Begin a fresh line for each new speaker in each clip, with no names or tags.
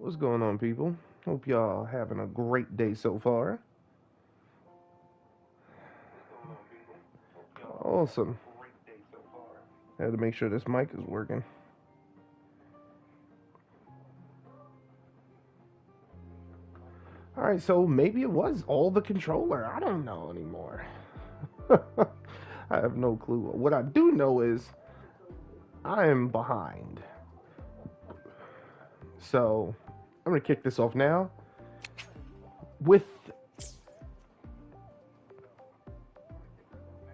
What's going on, people? Hope y'all having a great day so far. Awesome. I had to make sure this mic is working. Alright, so maybe it was all the controller. I don't know anymore. I have no clue. What I do know is I am behind. So I'm going to kick this off now with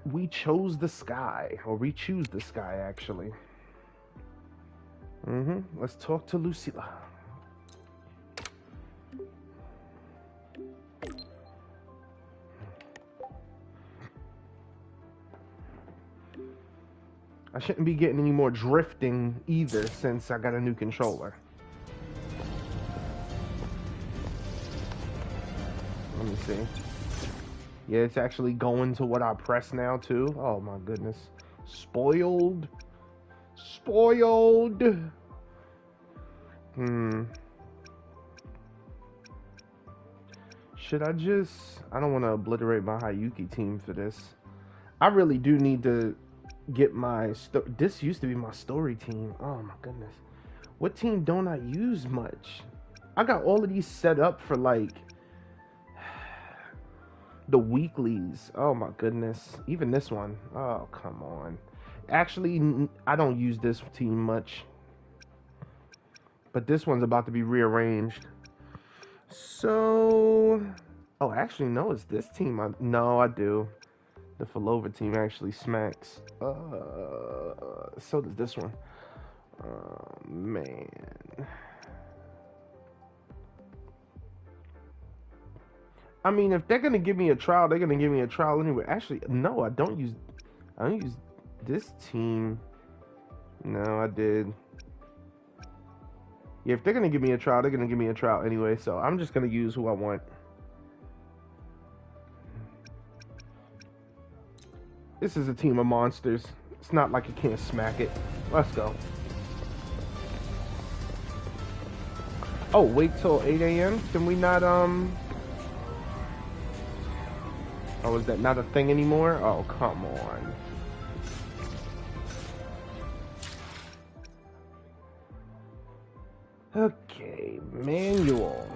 We Chose the Sky, or We Choose the Sky, actually. Let's talk to Lucilla. I shouldn't be getting any more drifting either since I got a new controller. Let me see. Yeah, it's actually going to what I press now too. Oh my goodness. Spoiled. Spoiled. Should I just... I don't want to obliterate my Hayuki team for this. I really do need to get my... This used to be my story team. Oh my goodness. What team don't I use much? I got all of these set up for like... the weeklies. Oh my goodness. Even this one. Oh, come on. Actually, I don't use this team much. But this one's about to be rearranged. So... Oh, actually, no, it's this team. No, I do. The Falova team actually smacks. So does this one. Man. I mean, if they're gonna give me a trial, they're gonna give me a trial anyway. Actually, no, I don't use this team. No, I did. Yeah, if they're gonna give me a trial, they're gonna give me a trial anyway. So I'm just gonna use who I want. This is a team of monsters. It's not like you can't smack it. Let's go. Oh, wait till 8 a.m. Can we not Oh, is that not a thing anymore? Oh, come on. Okay, manual.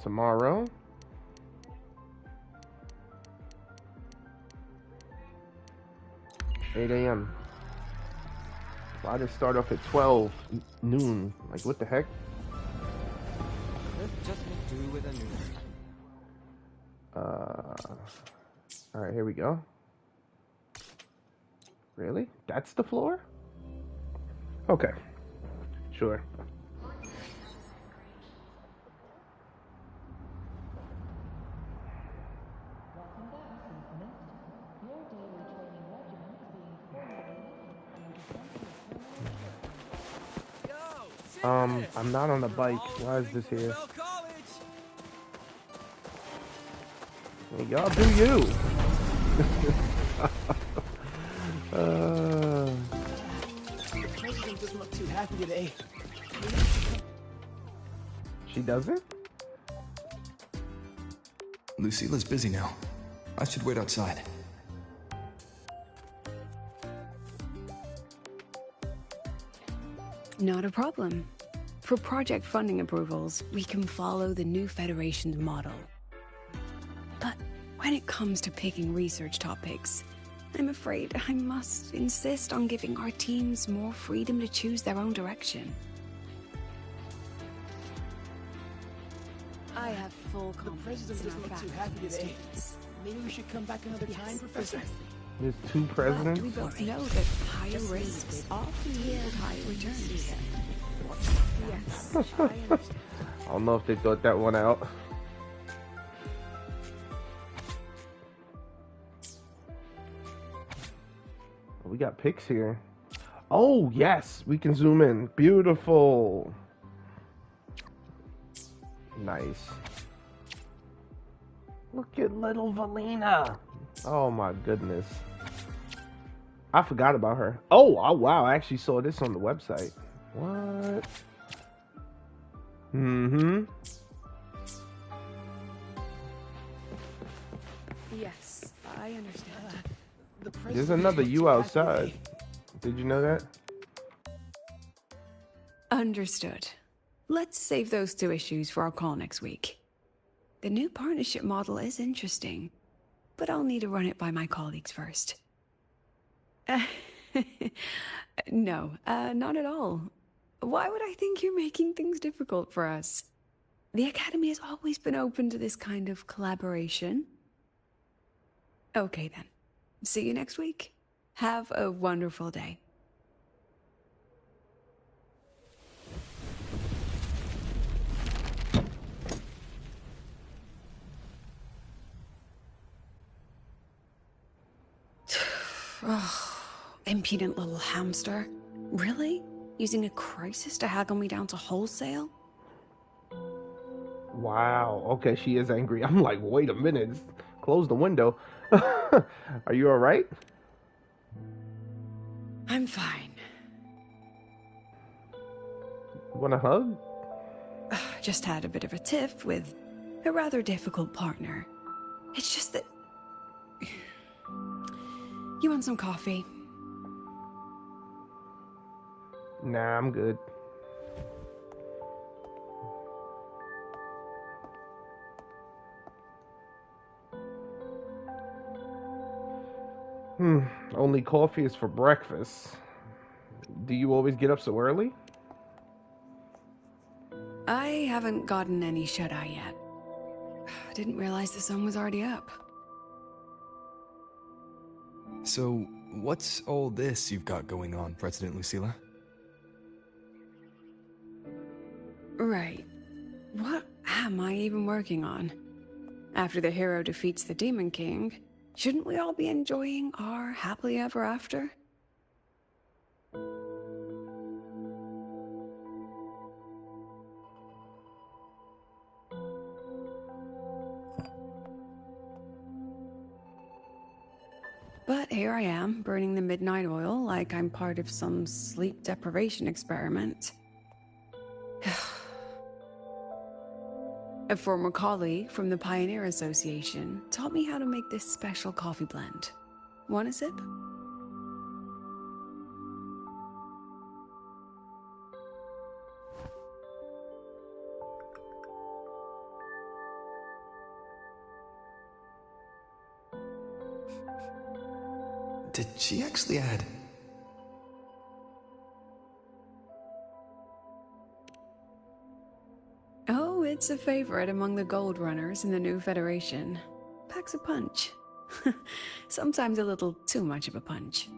Tomorrow. $8 a.m. Why did it start off at 12 noon? Like, what the heck?
Let's just make do with a new
one. Alright, here we go. Really? That's the floor? Okay. Sure. I'm not on a bike. Why is this here? Hey, y'all do you.
The president doesn't look too happy today.
She doesn't?
Lucila's busy now. I should wait outside.
Not a problem. For project funding approvals, we can follow the new Federation's model. But when it comes to picking research topics, I'm afraid I must insist on giving our teams more freedom to choose their own direction. I have full confidence
The president
in
doesn't
our
look too
faculty
happy
and
today.
students.
Maybe we should come back another time, Professor?
Precisely.
There's two presidents?
But we both know that higher risks often yield higher returns. Yes, I understand.
I don't know if they thought that one out. We got pics here. Oh, yes, we can zoom in. Beautiful. Nice. Look at little Valina. Oh my goodness. I forgot about her. Oh, wow, I actually saw this on the website. What? Mm-hmm.
Yes, I understand.
The
There's
president
another
must look
you
too happy
outside.
today.
Did you know that?
Understood. Let's save those two issues for our call next week. The new partnership model is interesting, but I'll need to run it by my colleagues first. No, not at all. Why would I think you're making things difficult for us? The Academy has always been open to this kind of collaboration. Okay then. See you next week. Have a wonderful day. Oh, impudent little hamster. Really? Using a crisis to haggle me down to wholesale?
Wow. Okay, she is angry. I'm like, wait a minute. Close the window. Are you all right?
I'm fine.
Want a hug?
Just had a bit of a tiff with a rather difficult partner. It's just that... You want some coffee?
Nah, I'm good. Only coffee is for breakfast. Do you always get up so early?
I haven't gotten any shut-eye yet. Didn't realize the sun was already up.
So, what's all this you've got going on, President Lucilla?
Right. What am I even working on? After the hero defeats the Demon King, shouldn't we all be enjoying our happily ever after? But here I am, burning the midnight oil like I'm part of some sleep deprivation experiment. A former colleague from the Pioneer Association taught me how to make this special coffee blend. Want a sip?
Did she actually add?
Oh, it's a favorite among the Gold Runners in the new Federation. Packs a punch. Sometimes a little too much of a punch.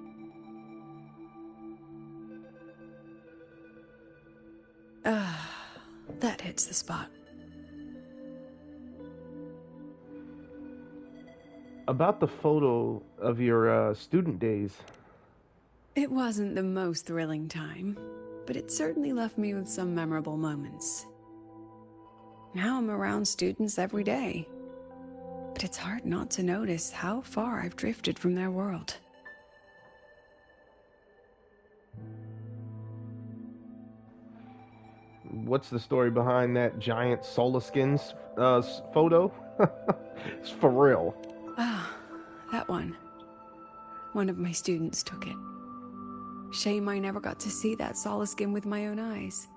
That hits the spot.
About the photo of your student days.
It wasn't the most thrilling time, but it certainly left me with some memorable moments. Now I'm around students every day, but it's hard not to notice how far I've drifted from their world.
What's the story behind that giant Solar Skins photo? It's for real.
Ah, that one. One of my students took it. Shame I never got to see that Solaskin with my own eyes.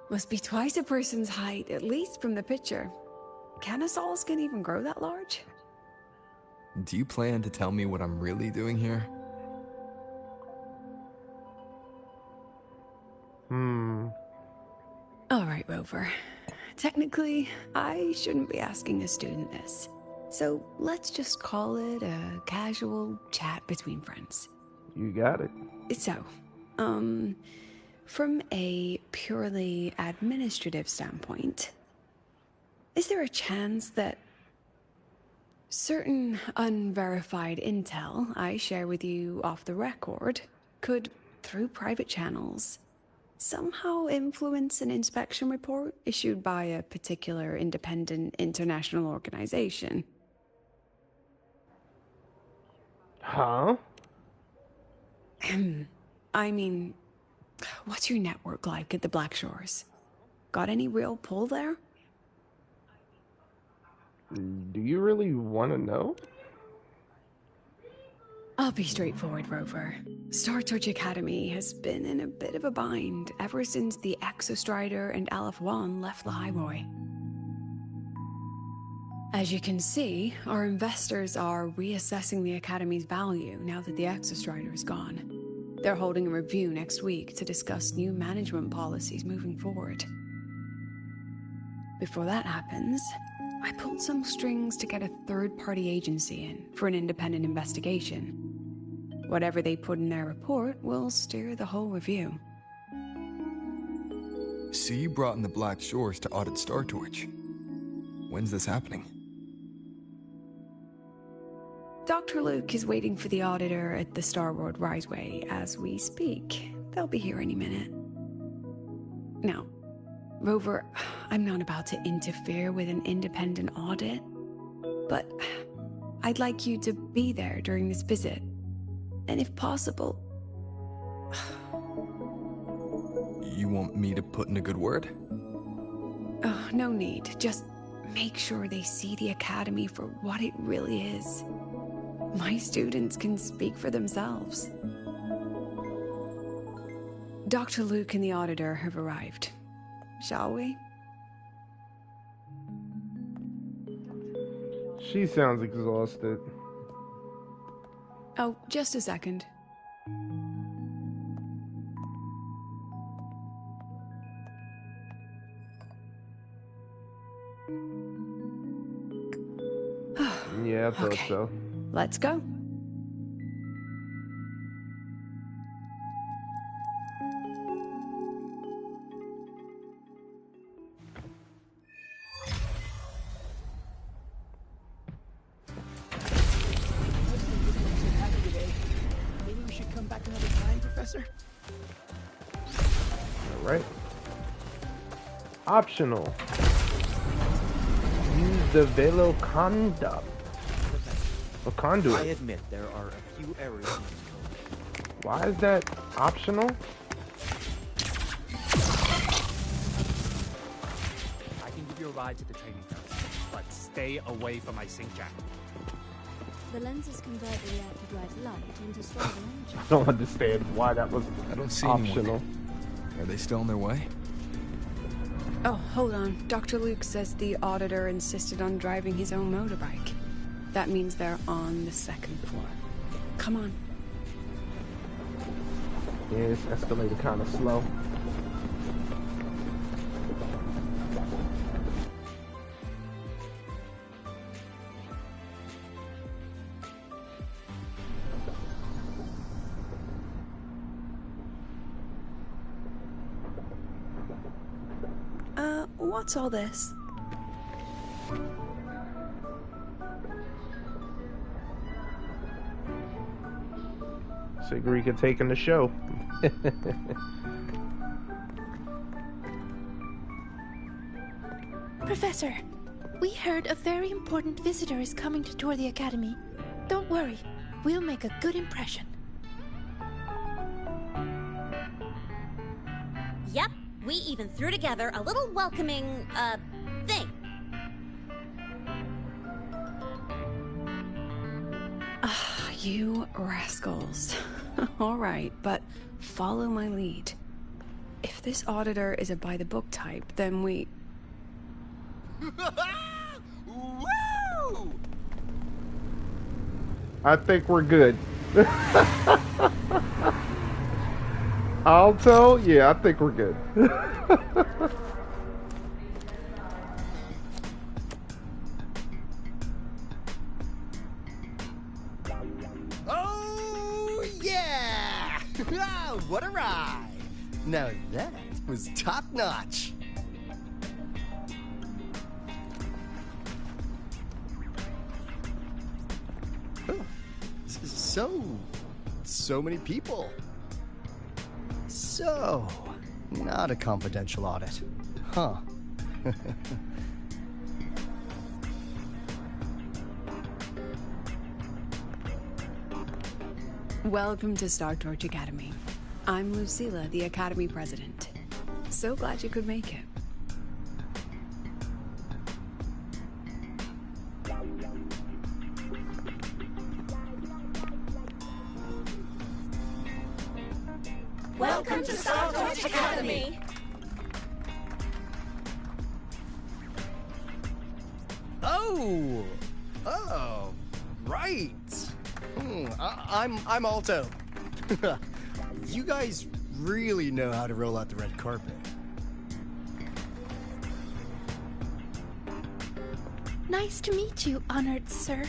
Must be twice a person's height, at least from the picture. Can a Solaskin even grow that large?
Do you plan to tell me what I'm really doing here?
All right, Rover. Technically, I shouldn't be asking a student this. So let's just call it a casual chat between friends.
You got it.
So, from a purely administrative standpoint, is there a chance that certain unverified intel I share with you off the record could, through private channels, somehow influence an inspection report issued by a particular independent international organization?
Huh?
I mean, what's your network like at the Black Shores? Got any real pull there?
Do you really want to know?
I'll be straightforward, Rover. Star Search Academy has been in a bit of a bind ever since the Exostrider and Aleph 1 left the highway. As you can see, our investors are reassessing the Academy's value now that the Exostrider is gone. They're holding a review next week to discuss new management policies moving forward. Before that happens, I pulled some strings to get a third-party agency in for an independent investigation. Whatever they put in their report will steer the whole review.
So you brought in the Black Shores to audit Star Torch. When's this happening?
Dr. Luke is waiting for the auditor at the Starworld Riseway as we speak. They'll be here any minute. Now, Rover, I'm not about to interfere with an independent audit, but I'd like you to be there during this visit. And if possible...
You want me to put in a good word?
Oh, no need. Just make sure they see the Academy for what it really is. My students can speak for themselves. Dr. Luke and the auditor have arrived. Shall we?
She sounds exhausted.
Oh, just a second.
Yeah, I thought
Okay.
so.
Let's go.
Maybe we should come back another time, Professor?
Alright. Optional. Use the Veloconduct. A
I
conduit.
admit there are a few errors in this code.
Why is that optional?
I can give you a ride to the training grounds, but stay away from my sync jack.
The lenses convert the reactive bright light into stronger energy.
I don't understand why that was
I don't see
optional.
anyone. Are they still on their way?
Oh, hold on. Dr. Luke says the auditor insisted on driving his own motorbike. That means they're on the second floor. Come on.
Yeah, it's escalated kind of slow.
What's all this?
Sigrika taking the show.
Professor, we heard a very important visitor is coming to tour the Academy. Don't worry, we'll make a good impression.
Yep, we even threw together a little welcoming, thing.
Ah, you rascals. All right, but follow my lead. If this auditor is a by-the-book type, then we...
Woo!
I think we're good. Alto? Yeah, I think we're good.
Oh, yeah! What a ride! Now that was top-notch. So many people. So, not a confidential audit, huh?
Welcome to Star Torch Academy. I'm Lucilla, the Academy President. So glad you could make it.
Welcome to Star Torch Academy!
Oh! Oh, right. I'm Alto. You guys really know how to roll out the red carpet.
Nice to meet you, honored sir.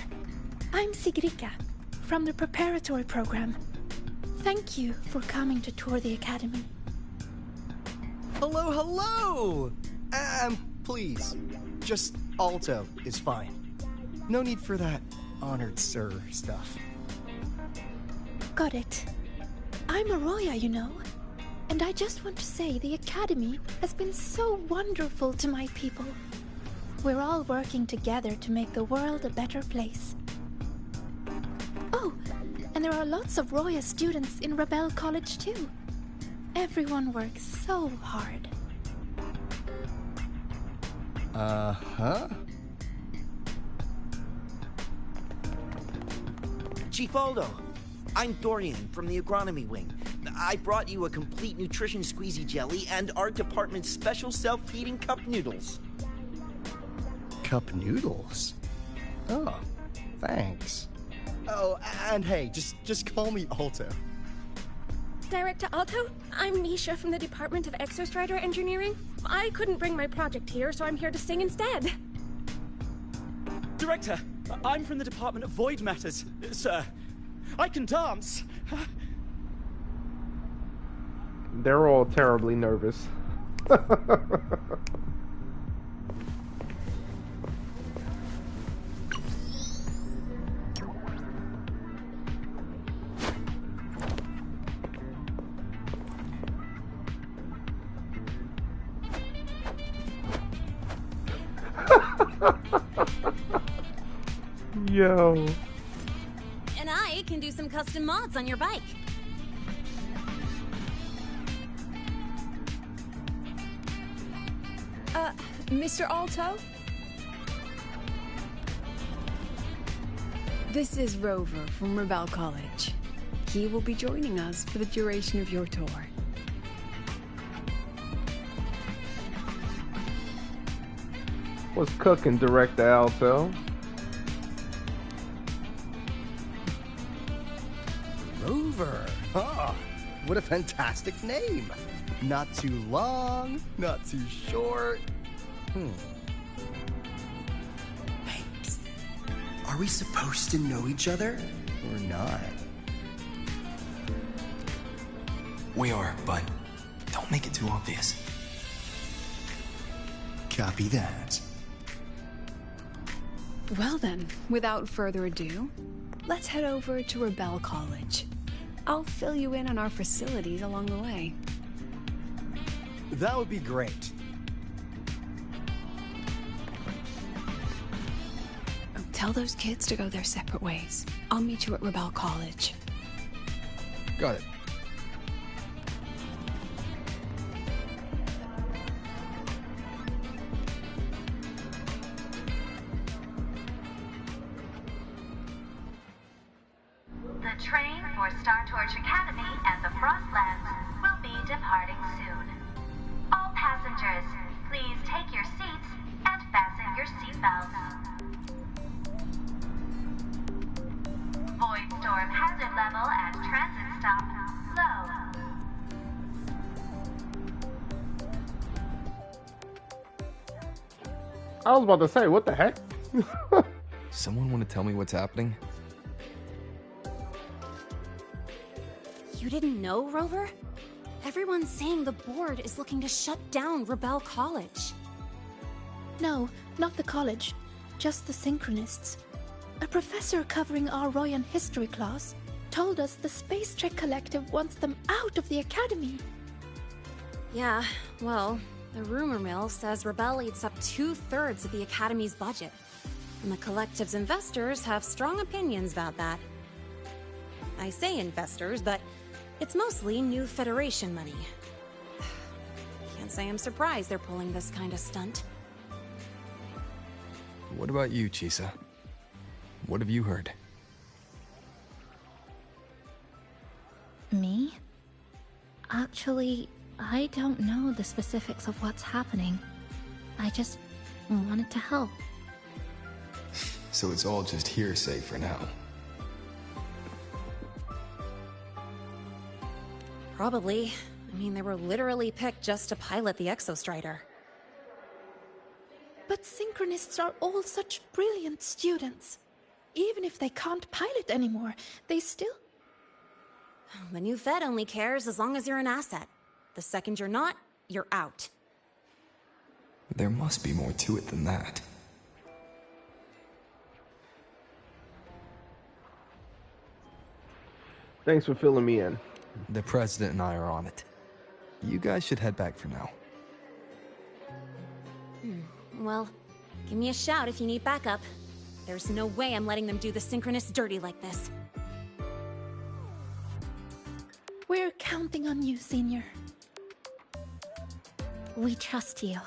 I'm Sigrika, from the preparatory program. Thank you for coming to tour the academy.
Hello, hello! Please, just Alto is fine. No need for that honored sir stuff.
Got it. I'm Arroya, you know. And I just want to say the academy has been so wonderful to my people. We're all working together to make the world a better place. Oh, and there are lots of Roya students in Rebel College too. Everyone works so hard.
Uh-huh.
Chief Aldo, I'm Dorian from the agronomy wing. I brought you a complete nutrition squeezy jelly and our department's special self-feeding cup noodles.
Cup noodles? Oh, thanks. Oh, and hey, just call me Alto.
Director Alto, I'm Nisha from the Department of Exostrider Engineering. I couldn't bring my project here, so I'm here to sing instead.
Director, I'm from the Department of Void Matters. Sir, I can dance.
They're all terribly nervous. Yo.
And I can do some custom mods on your bike.
Mr. Alto? This is Rover from Rebel College. He will be joining us for the duration of your tour.
What's cooking, Director Alto?
Rover. Ah, what a fantastic name. Not too long, not too short.
Hey, psst. Are we supposed to know each other?
Or not?
We are, but don't make it too obvious.
Copy that.
Well then, without further ado, let's head over to Rebel College. I'll fill you in on our facilities along the way.
That would be great.
Tell those kids to go their separate ways. I'll meet you at Rebel College.
Got it.
The train for Star Torch Academy and the Frostlands will be departing soon. All passengers, please take your seats and fasten your seatbelts. Void storm hazard level at transit stop low.
I was about to say, what the heck?
Someone want to tell me what's happening?
You didn't know, Rover? Everyone's saying the board is looking to shut down Rebel College.
No, not the college. Just the Synchronists. A professor covering our Royan history class told us the Space Trek Collective wants them out of the academy.
Yeah, well, the rumor mill says Rebel eats up 2/3 of the academy's budget. And the collective's investors have strong opinions about that. I say investors, but it's mostly new Federation money. Can't say I'm surprised they're pulling this kind of stunt.
What about you, Chisa? What have you heard?
Me? Actually, I don't know the specifics of what's happening. I just wanted to help.
So it's all just hearsay for now.
Probably. I mean, they were literally picked just to pilot the Exostrider.
But Synchronists are all such brilliant students. Even if they can't pilot anymore, they still...
The new Fed only cares as long as you're an asset. The second you're not, you're out.
There must be more to it than that.
Thanks for filling me in.
The President and I are on it. You guys should head back for now.
Well, give me a shout if you need backup. There's no way I'm letting them do the Synchronists dirty like this.
We're counting on you, Senior. We trust you.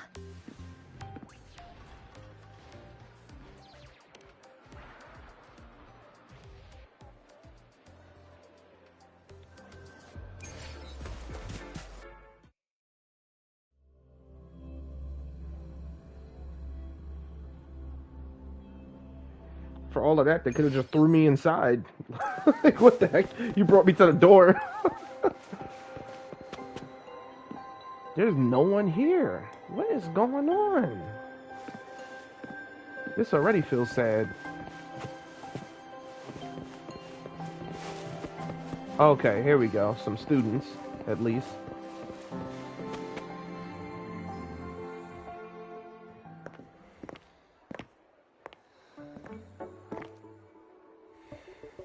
For all of that, they could have just threw me inside. Like, what the heck? You brought me to the door. There's no one here. What is going on? This already feels sad. Okay, here we go. Some students, at least.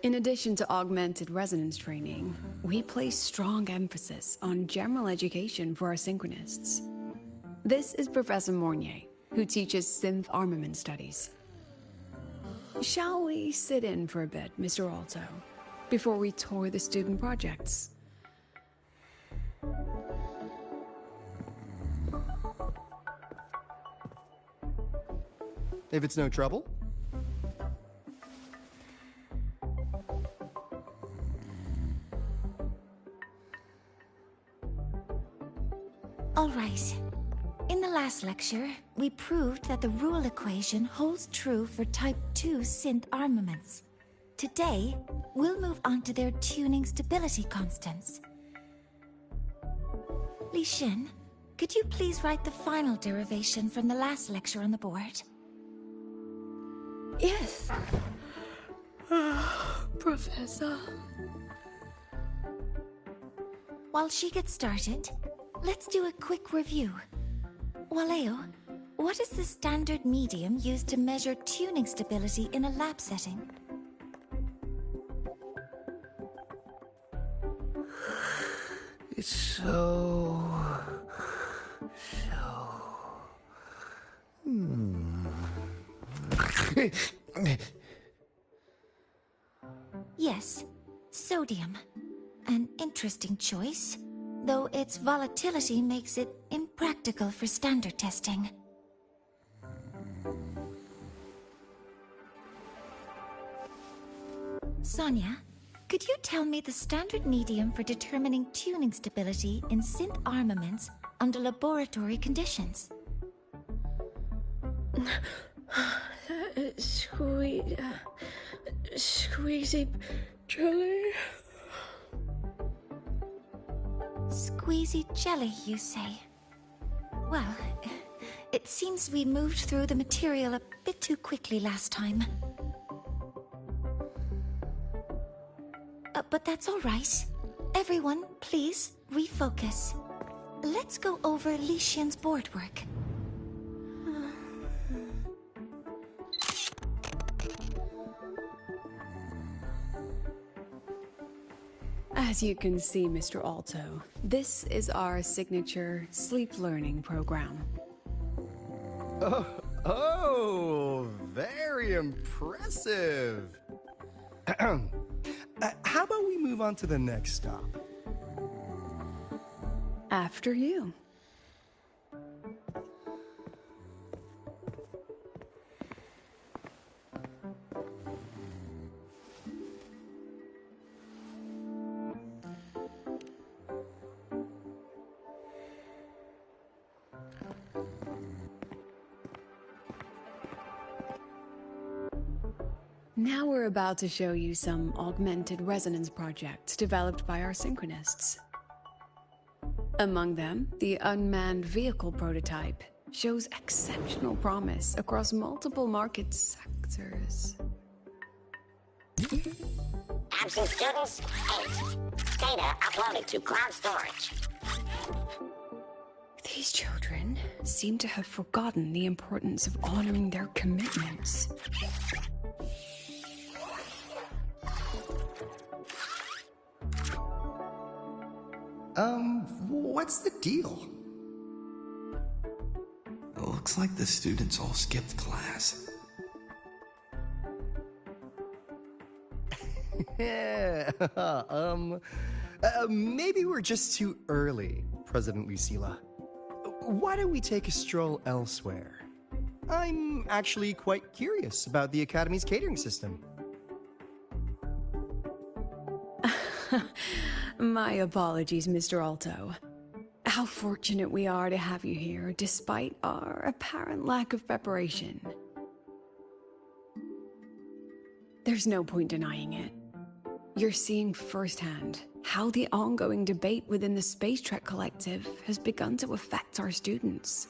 In addition to augmented resonance training, we place strong emphasis on general education for our Synchronists. This is Professor Mornier, who teaches synth armament studies. Shall we sit in for a bit, Mr. Alto, before we tour the student projects?
If it's no trouble.
All right. In the last lecture, we proved that the rule equation holds true for Type 2 synth armaments. Today, we'll move on to their tuning stability constants. Li Xin, could you please write the final derivation from the last lecture on the board?
Yes. Professor.
While she gets started, let's do a quick review. Waleo, what is the standard medium used to measure tuning stability in a lab setting?
It's so...
Yes, sodium. An interesting choice, though its volatility makes it impractical for standard testing. Sonia, could you tell me the standard medium for determining tuning stability in synth armaments under laboratory conditions?
Squeezy jelly.
Squeezy jelly, you say? Well, it seems we moved through the material a bit too quickly last time. But that's all right. Everyone, please, refocus. Let's go over Li Xian's board work.
As you can see, Mr. Alto, this is our signature sleep learning program.
Oh, very impressive. How about we move on to the next stop?
After you. Now we're about to show you some augmented resonance projects developed by our synchronists. Among them, the unmanned vehicle prototype shows exceptional promise across multiple market sectors.
Absent students, 8. Data uploaded to cloud storage.
These children seem to have forgotten the importance of honoring their commitments.
What's the deal?
It looks like the students all skipped class.
Yeah, maybe we're just too early, President Lucilla. Why don't we take a stroll elsewhere? I'm actually quite curious about the Academy's catering system.
My apologies, Mr. Alto. How fortunate we are to have you here, despite our apparent lack of preparation. There's no point denying it. You're seeing firsthand how the ongoing debate within the Space Trek Collective has begun to affect our students.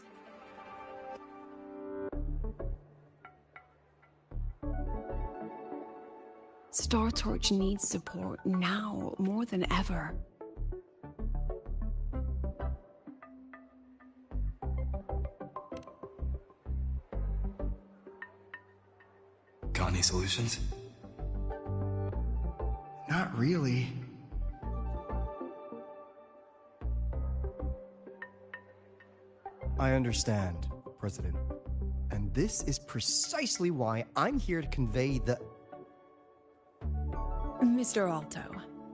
Star Torch needs support now more than ever.
Got any solutions?
Not really.
I understand, President. And this is precisely why I'm here to convey the...
Mr. Alto,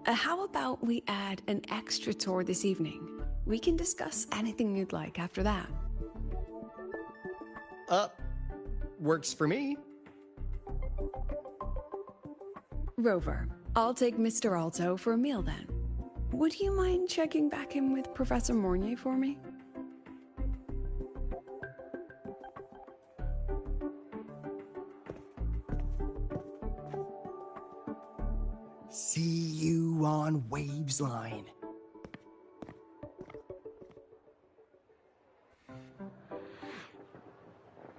how about we add an extra tour this evening? We can discuss anything you'd like after that.
Works for me.
Rover, I'll take Mr. Alto for a meal then. Would you mind checking back in with Professor Mornier for me?
See you on Waves Line.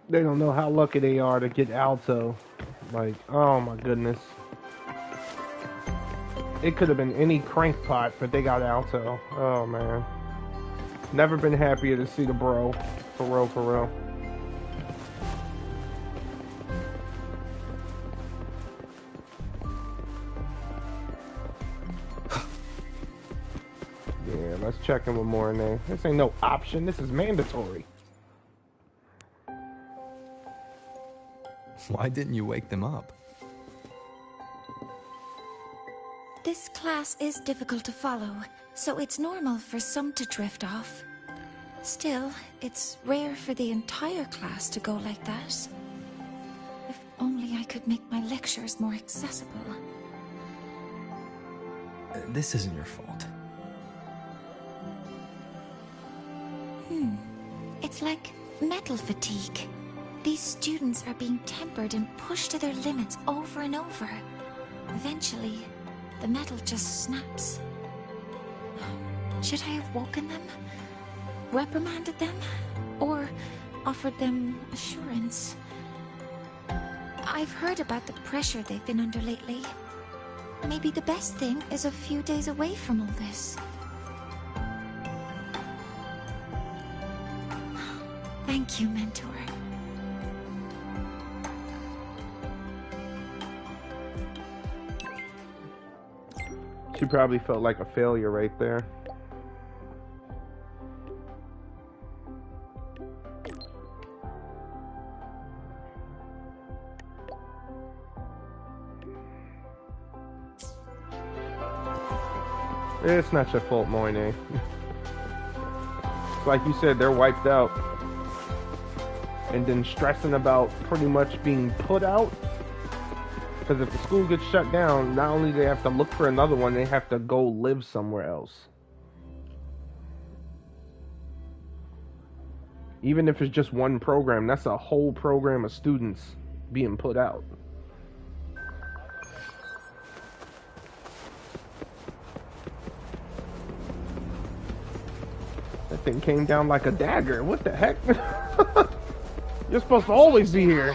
They don't know how lucky they are to get Alto. Like, oh my goodness. It could have been any crankpot, but they got Alto. Oh man. Never been happier to see the bro. For real, for real. Yeah, let's check in with Mornay. This ain't no option. This is mandatory.
Why didn't you wake them up?
This class is difficult to follow, so it's normal for some to drift off. Still, it's rare for the entire class to go like that. If only I could make my lectures more accessible.
This isn't your fault.
It's like metal fatigue. These students are being tempered and pushed to their limits over and over. Eventually, the metal just snaps. Should I have woken them? Reprimanded them? Or offered them assurance? I've heard about the pressure they've been under lately. Maybe the best thing is a few days away from all this. Thank you, Mentor.
She probably felt like a failure right there. It's not your fault, Moyne. Like you said, they're wiped out. And then stressing about pretty much being put out. Because if the school gets shut down, not only do they have to look for another one, they have to go live somewhere else. Even if it's just one program, that's a whole program of students being put out. That thing came down like a dagger. What the heck? You're supposed to always be here.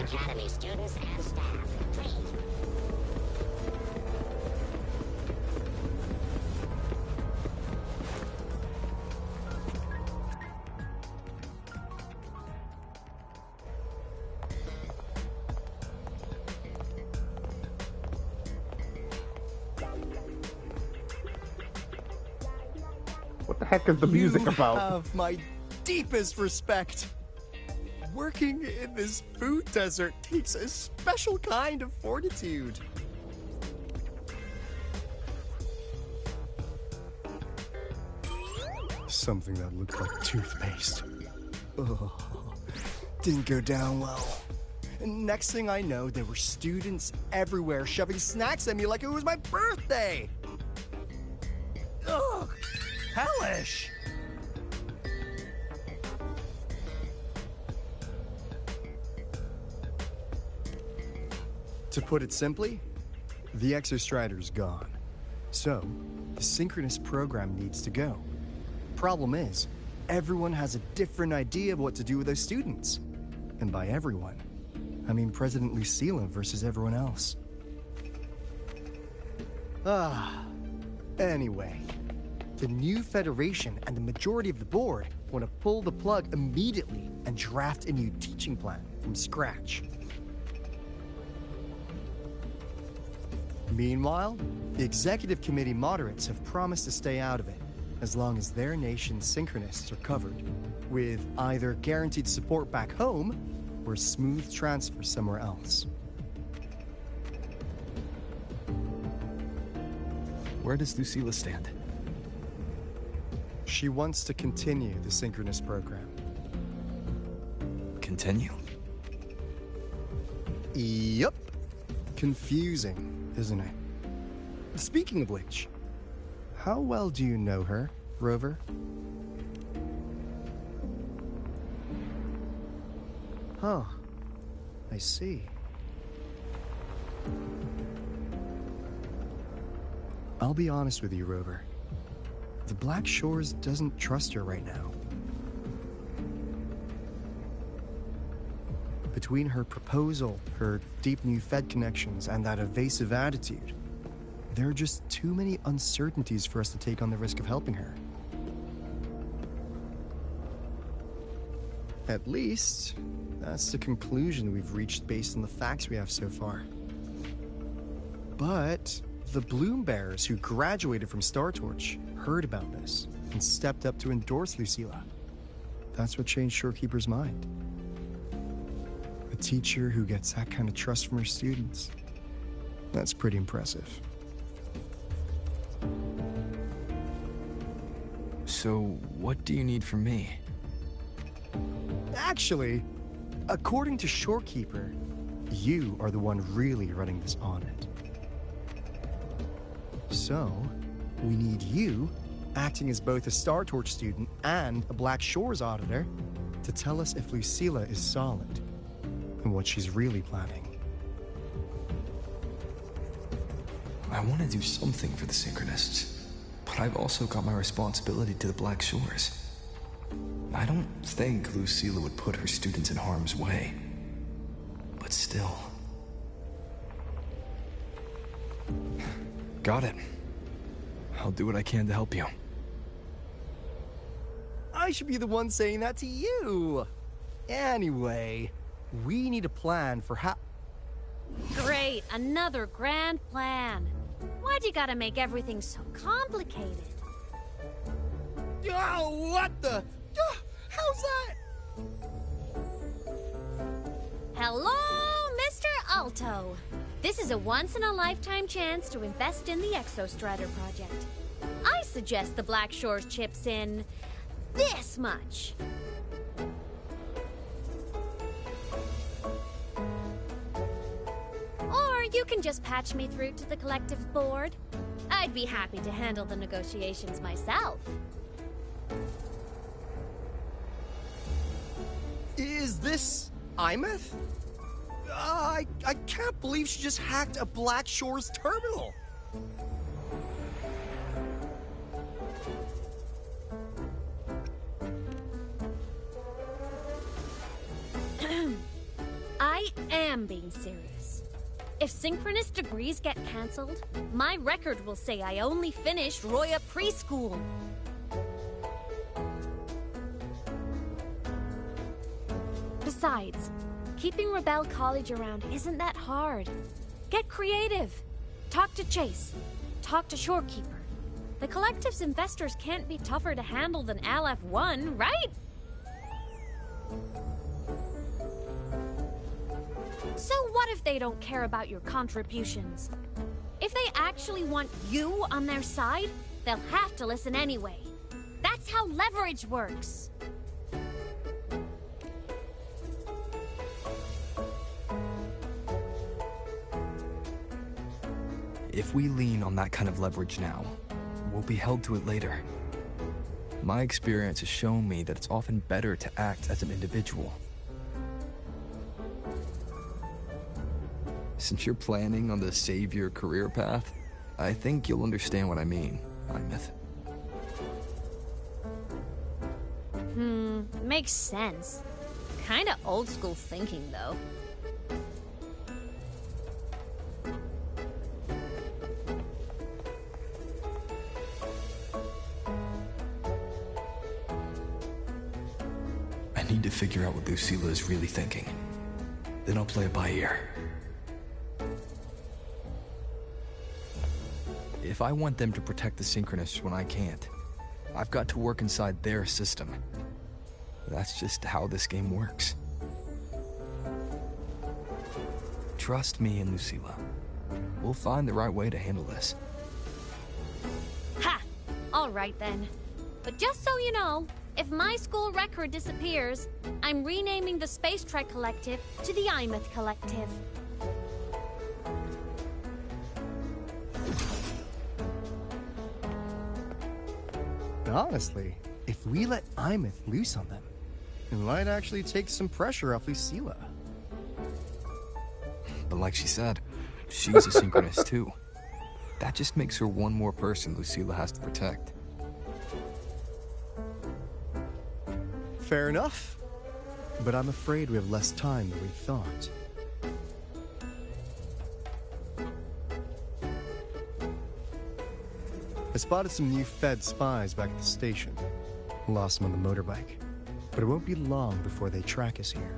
What the heck is the music about?
You have my deepest respect. Working in this food desert takes a special kind of fortitude. Something that looked like toothpaste. Ugh. Didn't go down well. And next thing I know, there were students everywhere shoving snacks at me like it was my birthday. Ugh. Hellish. To put it simply, the Exostrider's gone. So, the synchronous program needs to go. Problem is, everyone has a different idea of what to do with those students. And by everyone, I mean President Lucilla versus everyone else. Anyway, the new Federation and the majority of the board want to pull the plug immediately and draft a new teaching plan from scratch. Meanwhile, the Executive Committee moderates have promised to stay out of it, as long as their nation's synchronists are covered, with either guaranteed support back home, or smooth transfer somewhere else.
Where does Lucilla stand?
She wants to continue the synchronous program.
Continue?
Yup. Confusing, isn't it? Speaking of which, how well do you know her, Rover? Huh. I see. I'll be honest with you, Rover. The Black Shores doesn't trust her right now. Between her proposal, her deep new Fed connections, and that evasive attitude, there are just too many uncertainties for us to take on the risk of helping her. At least, that's the conclusion we've reached based on the facts we have so far. But the Bloom Bearers who graduated from Star Torch heard about this and stepped up to endorse Lucilla. That's what changed Shorekeeper's mind. A teacher who gets that kind of trust from her students. That's pretty impressive.
So, what do you need from me?
Actually, according to Shorekeeper, you are the one really running this audit. So, we need you, acting as both a Star Torch student and a Black Shores auditor, to tell us if Lucilla is solid and what she's really planning.
I want to do something for the Synchronists, but I've also got my responsibility to the Black Shores. I don't think Lucilla would put her students in harm's way, but still. Got it. I'll do what I can to help you.
I should be the one saying that to you. Anyway, we need a plan for how...
Great, another grand plan. Why'd you gotta make everything so complicated?
Oh, what the... how's that?
Hello, Mr. Alto. This is a once-in-a-lifetime chance to invest in the Exostrider project. I
suggest the Black Shores chips in this much. Or you can just patch me through to the collective board. I'd be happy to handle the negotiations myself.
Is this Imeth? I can't believe she just hacked a Black Shores terminal.
I am being serious. If synchronous degrees get cancelled, my record will say I only finished Roya preschool. Besides, keeping Rebel College around isn't that hard. Get creative. Talk to Chase. Talk to Shorekeeper. The Collective's investors can't be tougher to handle than LF1, right? So what if they don't care about your contributions? If they actually want you on their side, they'll have to listen anyway. That's how leverage works.
If we lean on that kind of leverage now, we'll be held to it later. My experience has shown me that it's often better to act as an individual. Since you're planning on the savior career path, I think you'll understand what I mean, Imeth.
Makes sense. Kinda old school thinking, though.
I need to figure out what Lucilla is really thinking. Then I'll play it by ear. If I want them to protect the Synchronists when I can't, I've got to work inside their system. That's just how this game works. Trust me and Lucilla. We'll find the right way to handle this.
Ha! Alright then. But just so you know, if my school record disappears, I'm renaming the Space Trek Collective to the Imeth Collective.
Honestly, if we let Imeth loose on them, it might actually take some pressure off Lucilla.
But like she said, she's a synchronist too. That just makes her one more person Lucilla has to protect.
Fair enough. But I'm afraid we have less time than we thought. I spotted some new Fed spies back at the station. Lost them on the motorbike. But it won't be long before they track us here.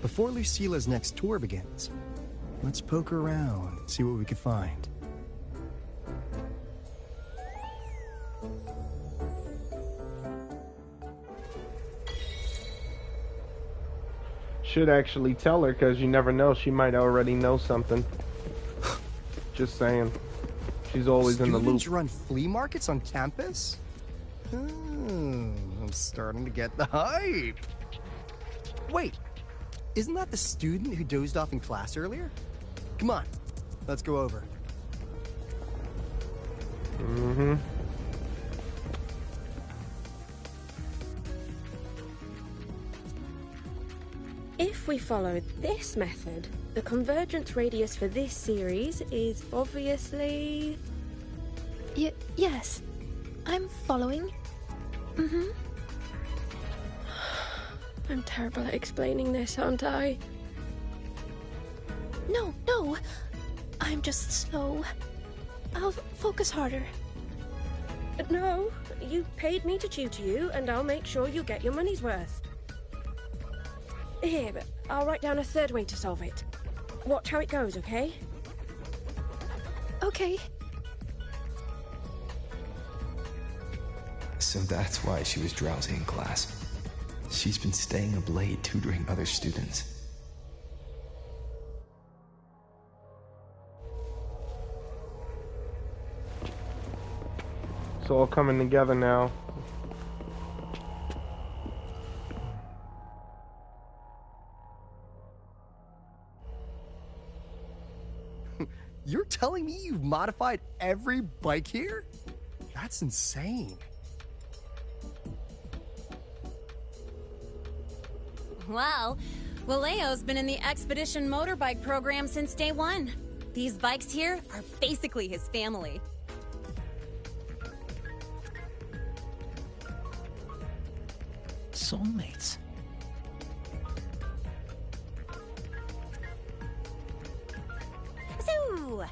Before Lucilla's next tour begins, let's poke around and see what we can find.
Should actually tell her, because you never know, she might already know something. Just saying. She's always in the loop.
Students run flea markets on campus? I'm starting to get the hype. Wait, isn't that the student who dozed off in class earlier? Come on, let's go over.
If we follow this method, the convergence radius for this series is obviously...
Yes. I'm following.
I'm terrible at explaining this, aren't I?
No. I'm just slow. I'll focus harder.
No, you paid me to tutor you, and I'll make sure you get your money's worth. Here, but I'll write down a third way to solve it. Watch how it goes, okay?
Okay.
So that's why she was drowsy in class. She's been staying up late tutoring other students.
It's all coming together now.
You're telling me you've modified every bike here? That's insane.
Wow. Valeo's been in the Expedition motorbike program since day one. These bikes here are basically his family.
Soulmates.
So,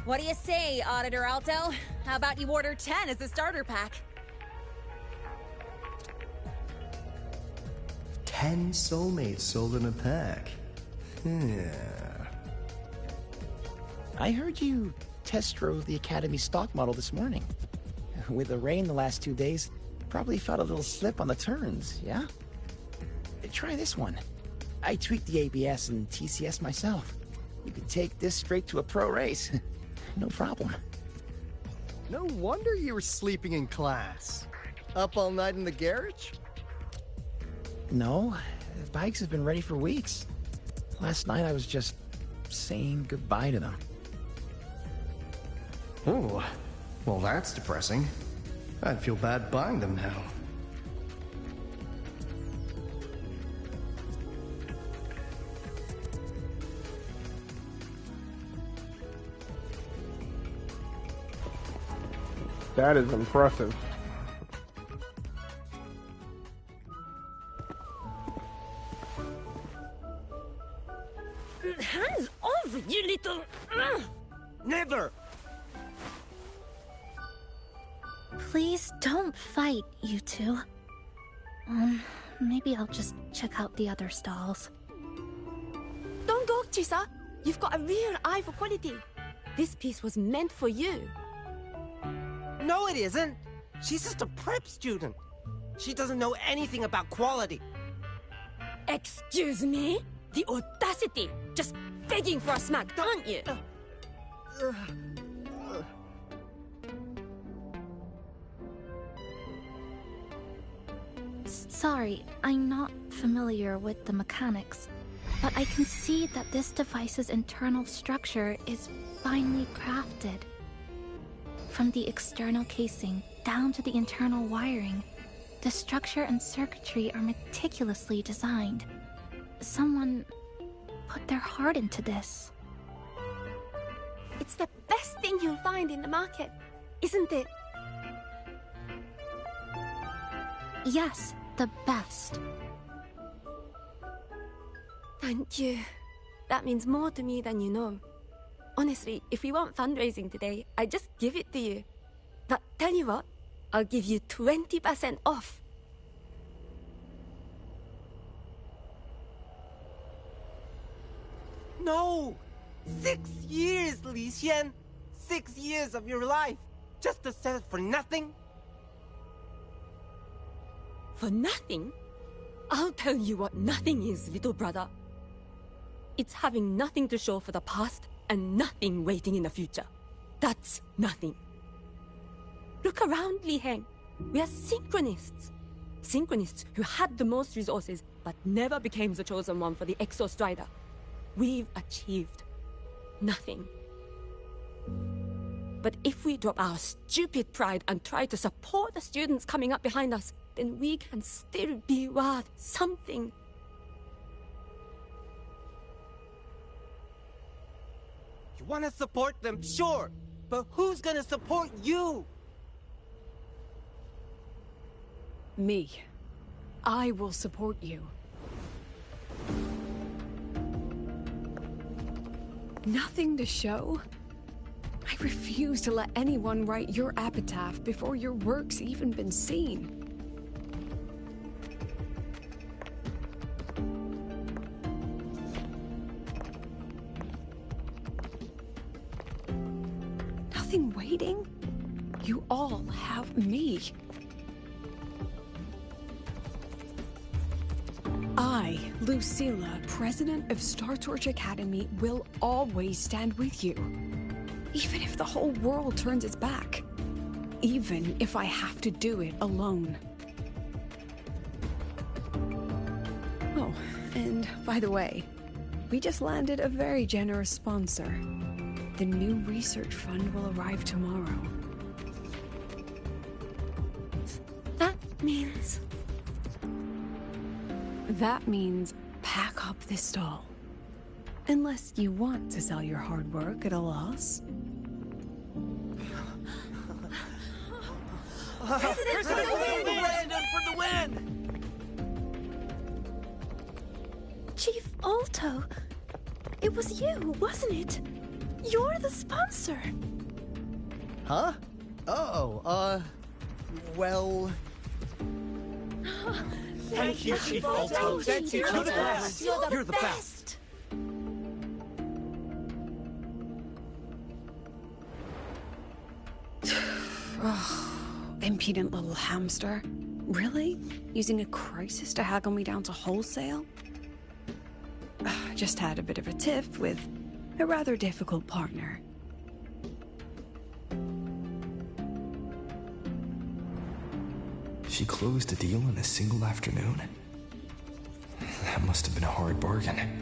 what do you say, Auditor Alto? How about you order 10 as a starter pack?
10 soulmates sold in a pack.
I heard you test drove the Academy stock model this morning. With the rain the last 2 days, probably felt a little slip on the turns, yeah? Try this one. I tweaked the ABS and TCS myself. You could take this straight to a pro race. No problem.
No wonder you were sleeping in class. Up all night in the garage?
No, the bikes have been ready for weeks. Last night I was just saying goodbye to them.
Oh, well that's depressing. I'd feel bad buying them now.
That is impressive.
Hands off, you little...
Never!
Please don't fight, you two. Maybe I'll just check out the other stalls.
Don't go, Chisa. You've got a real eye for quality. This piece was meant for you.
No, it isn't. She's just a prep student. She doesn't know anything about quality.
Excuse me? The audacity! Just begging for a smack, aren't you?
Sorry, I'm not familiar with the mechanics, but I can see that this device's internal structure is finely crafted. From the external casing down to the internal wiring, the structure and circuitry are meticulously designed. Someone put their heart into this.
It's the best thing you'll find in the market, isn't it?
Yes, the best.
Thank you. That means more to me than you know. Honestly, if we want fundraising today, I'd just give it to you. But tell you what, I'll give you 20% off.
No! 6 years, Li Xian! 6 years of your life! Just to sell it for nothing?
For nothing? I'll tell you what nothing is, little brother. It's having nothing to show for the past and nothing waiting in the future. That's nothing. Look around, Li Heng. We are synchronists. Synchronists who had the most resources but never became the chosen one for the Exo Strider. We've achieved nothing. But if we drop our stupid pride and try to support the students coming up behind us, then we can still be worth something.
You want to support them, sure. But who's gonna support you?
Me. I will support you. Nothing to show? I refuse to let anyone write your epitaph before your work's even been seen. Nothing waiting? You all have me. I, Lucilla, president of Star Torch Academy, will always stand with you. Even if the whole world turns its back. even if I have to do it alone. Oh, and by the way, we just landed a very generous sponsor. The new research fund will arrive tomorrow. That means pack up this stall. Unless you want to sell your hard work at a loss.
Brandon for the win!
Chief Alto, it was you, wasn't it? You're the sponsor.
Huh? Oh, well...
Thank you, Chief Alto. Thank you. You're the best.
You're the best.
Impudent little hamster. Really? Using a crisis to haggle me down to wholesale? Just had a bit of a tiff with a rather difficult partner.
She closed a deal in a single afternoon? That must have been a hard bargain.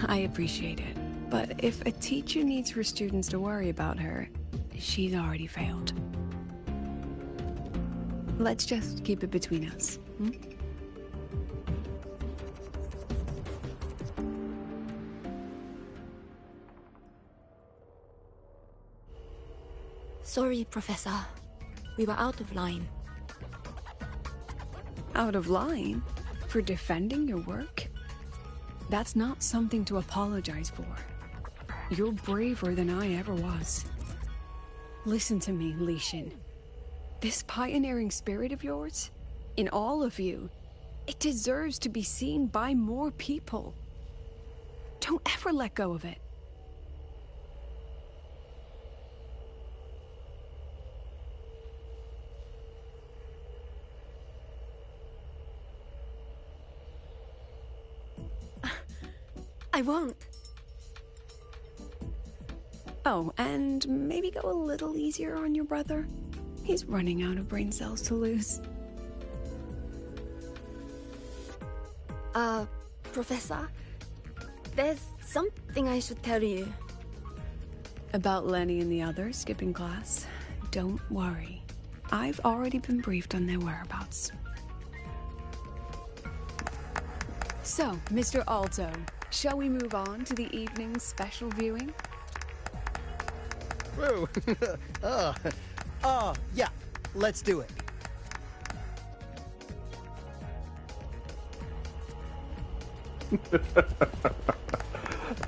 I appreciate it, but if a teacher needs her students to worry about her, she's already failed. Let's just keep it between us, hmm?
Sorry, Professor. We were out of line.
Out of line? For defending your work? That's not something to apologize for. You're braver than I ever was. Listen to me, Li Xin. This pioneering spirit of yours, in all of you, it deserves to be seen by more people. Don't ever let go of it.
I won't.
Oh, and maybe go a little easier on your brother. He's running out of brain cells to lose.
Professor, there's something I should tell you.
About Lenny and the others skipping class? Don't worry. I've already been briefed on their whereabouts. So, Mr. Alto, shall we move on to the evening's special viewing?
Whoa. Yeah, let's do it.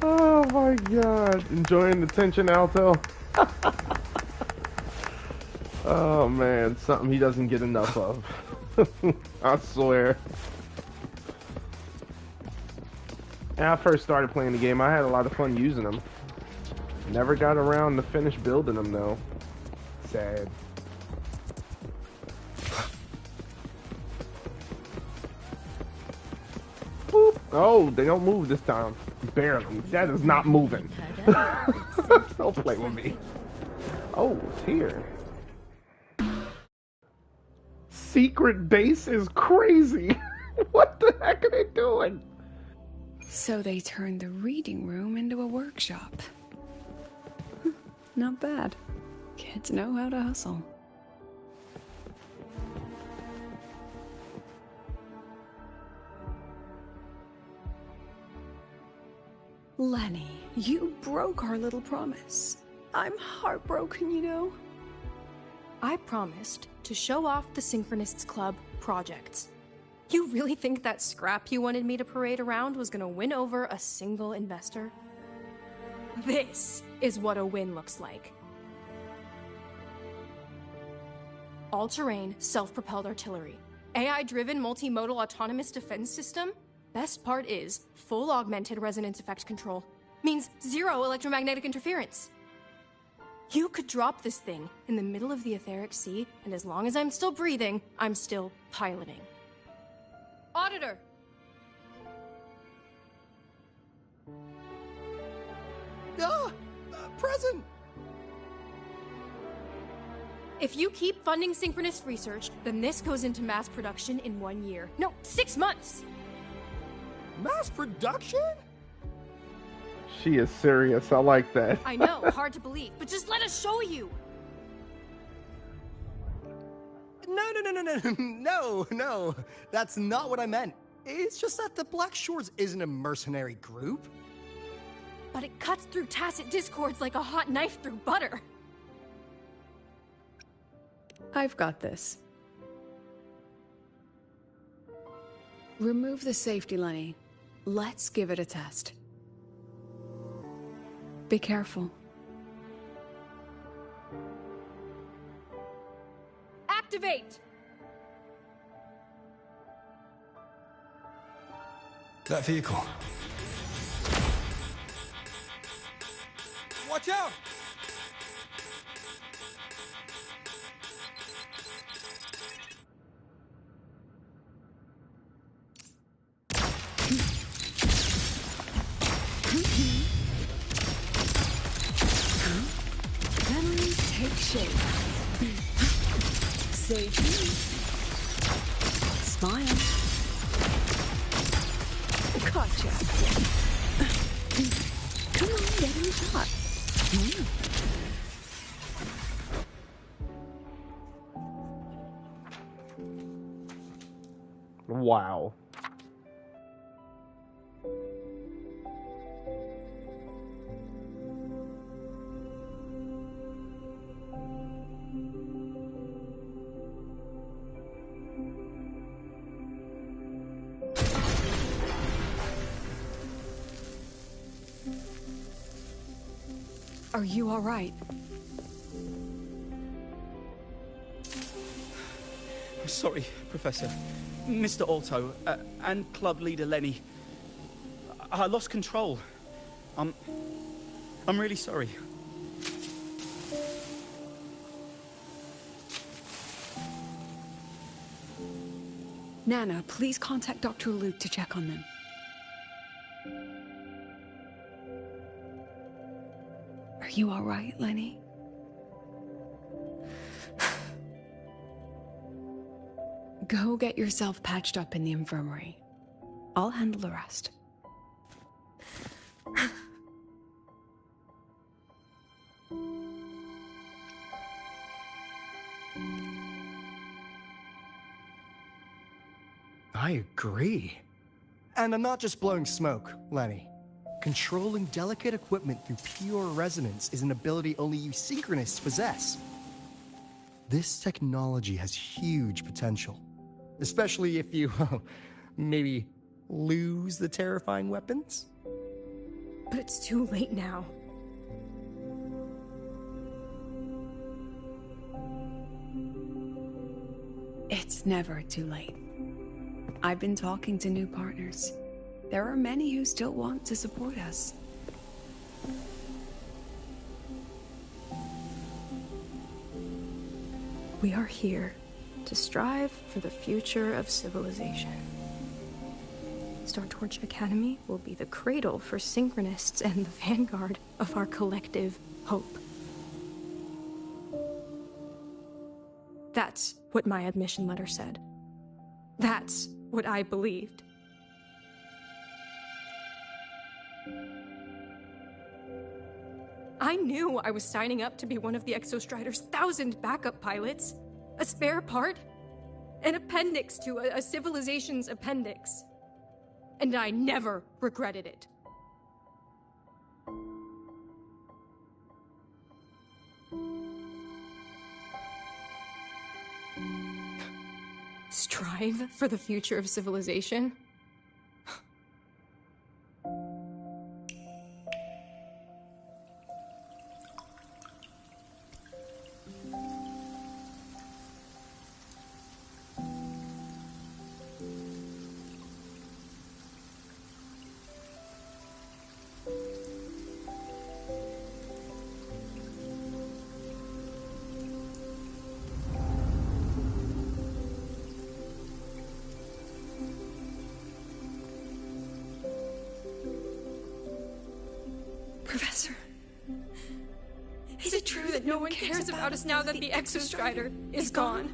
Oh my god. Enjoying the tension, Alto? Oh man, something he doesn't get enough of. I swear. When I first started playing the game, I had a lot of fun using them. Never got around to finish building them though. Sad. Boop. Oh, they don't move this time. Barely. That is not moving. Don't play with me. Oh, it's here. Secret base is crazy. What the heck are they doing?
So they turned the reading room into a workshop. Not bad. Kids know how to hustle. Lenny, you broke our little promise. I'm heartbroken, you know.
I promised to show off the Synchronists Club projects. You really think that scrap you wanted me to parade around was gonna win over a single investor? This is what a win looks like. All-terrain, self-propelled artillery. AI-driven multimodal autonomous defense system? Best part is, full augmented resonance effect control. Means zero electromagnetic interference. You could drop this thing in the middle of the etheric sea, and as long as I'm still breathing, I'm still piloting. Auditor!
Present!
If you keep funding synchronous research, then this goes into mass production in 1 year. No, 6 months!
Mass production?
She is serious. I like that.
I know, hard to believe, but just let us show you!
No. That's not what I meant. It's just that the Black Shores isn't a mercenary group.
But it cuts through tacit discords like a hot knife through butter.
I've got this. Remove the safety Lenny. Let's give it a test. Be careful.
Activate!
That vehicle.
Watch out!
Memories take shape. Say cheese. Smile. Gotcha. Come on, get in the shot.
Wow.
Are you all right?
I'm sorry, Professor. Mr. Alto, and club leader Lenny. I lost control. I'm really sorry.
Nana, please contact Dr. Luke to check on them. Are you all right, Lenny? Go get yourself patched up in the infirmary. I'll handle the rest.
I agree. And I'm not just blowing smoke, Lenny. Controlling delicate equipment through pure resonance is an ability only you synchronists possess. This technology has huge potential. Especially if you, maybe lose the terrifying weapons?
But it's too late now.
It's never too late. I've been talking to new partners. There are many who still want to support us.
We are here to strive for the future of civilization. Star Torch Academy will be the cradle for synchronists and the vanguard of our collective hope. That's what my admission letter said. That's what I believed. I knew I was signing up to be one of the Exostrider's 1,000 backup pilots, a spare part, an appendix to a civilization's appendix. And I never regretted it. Strive for the future of civilization? No one cares about us now that the Exostrider is gone.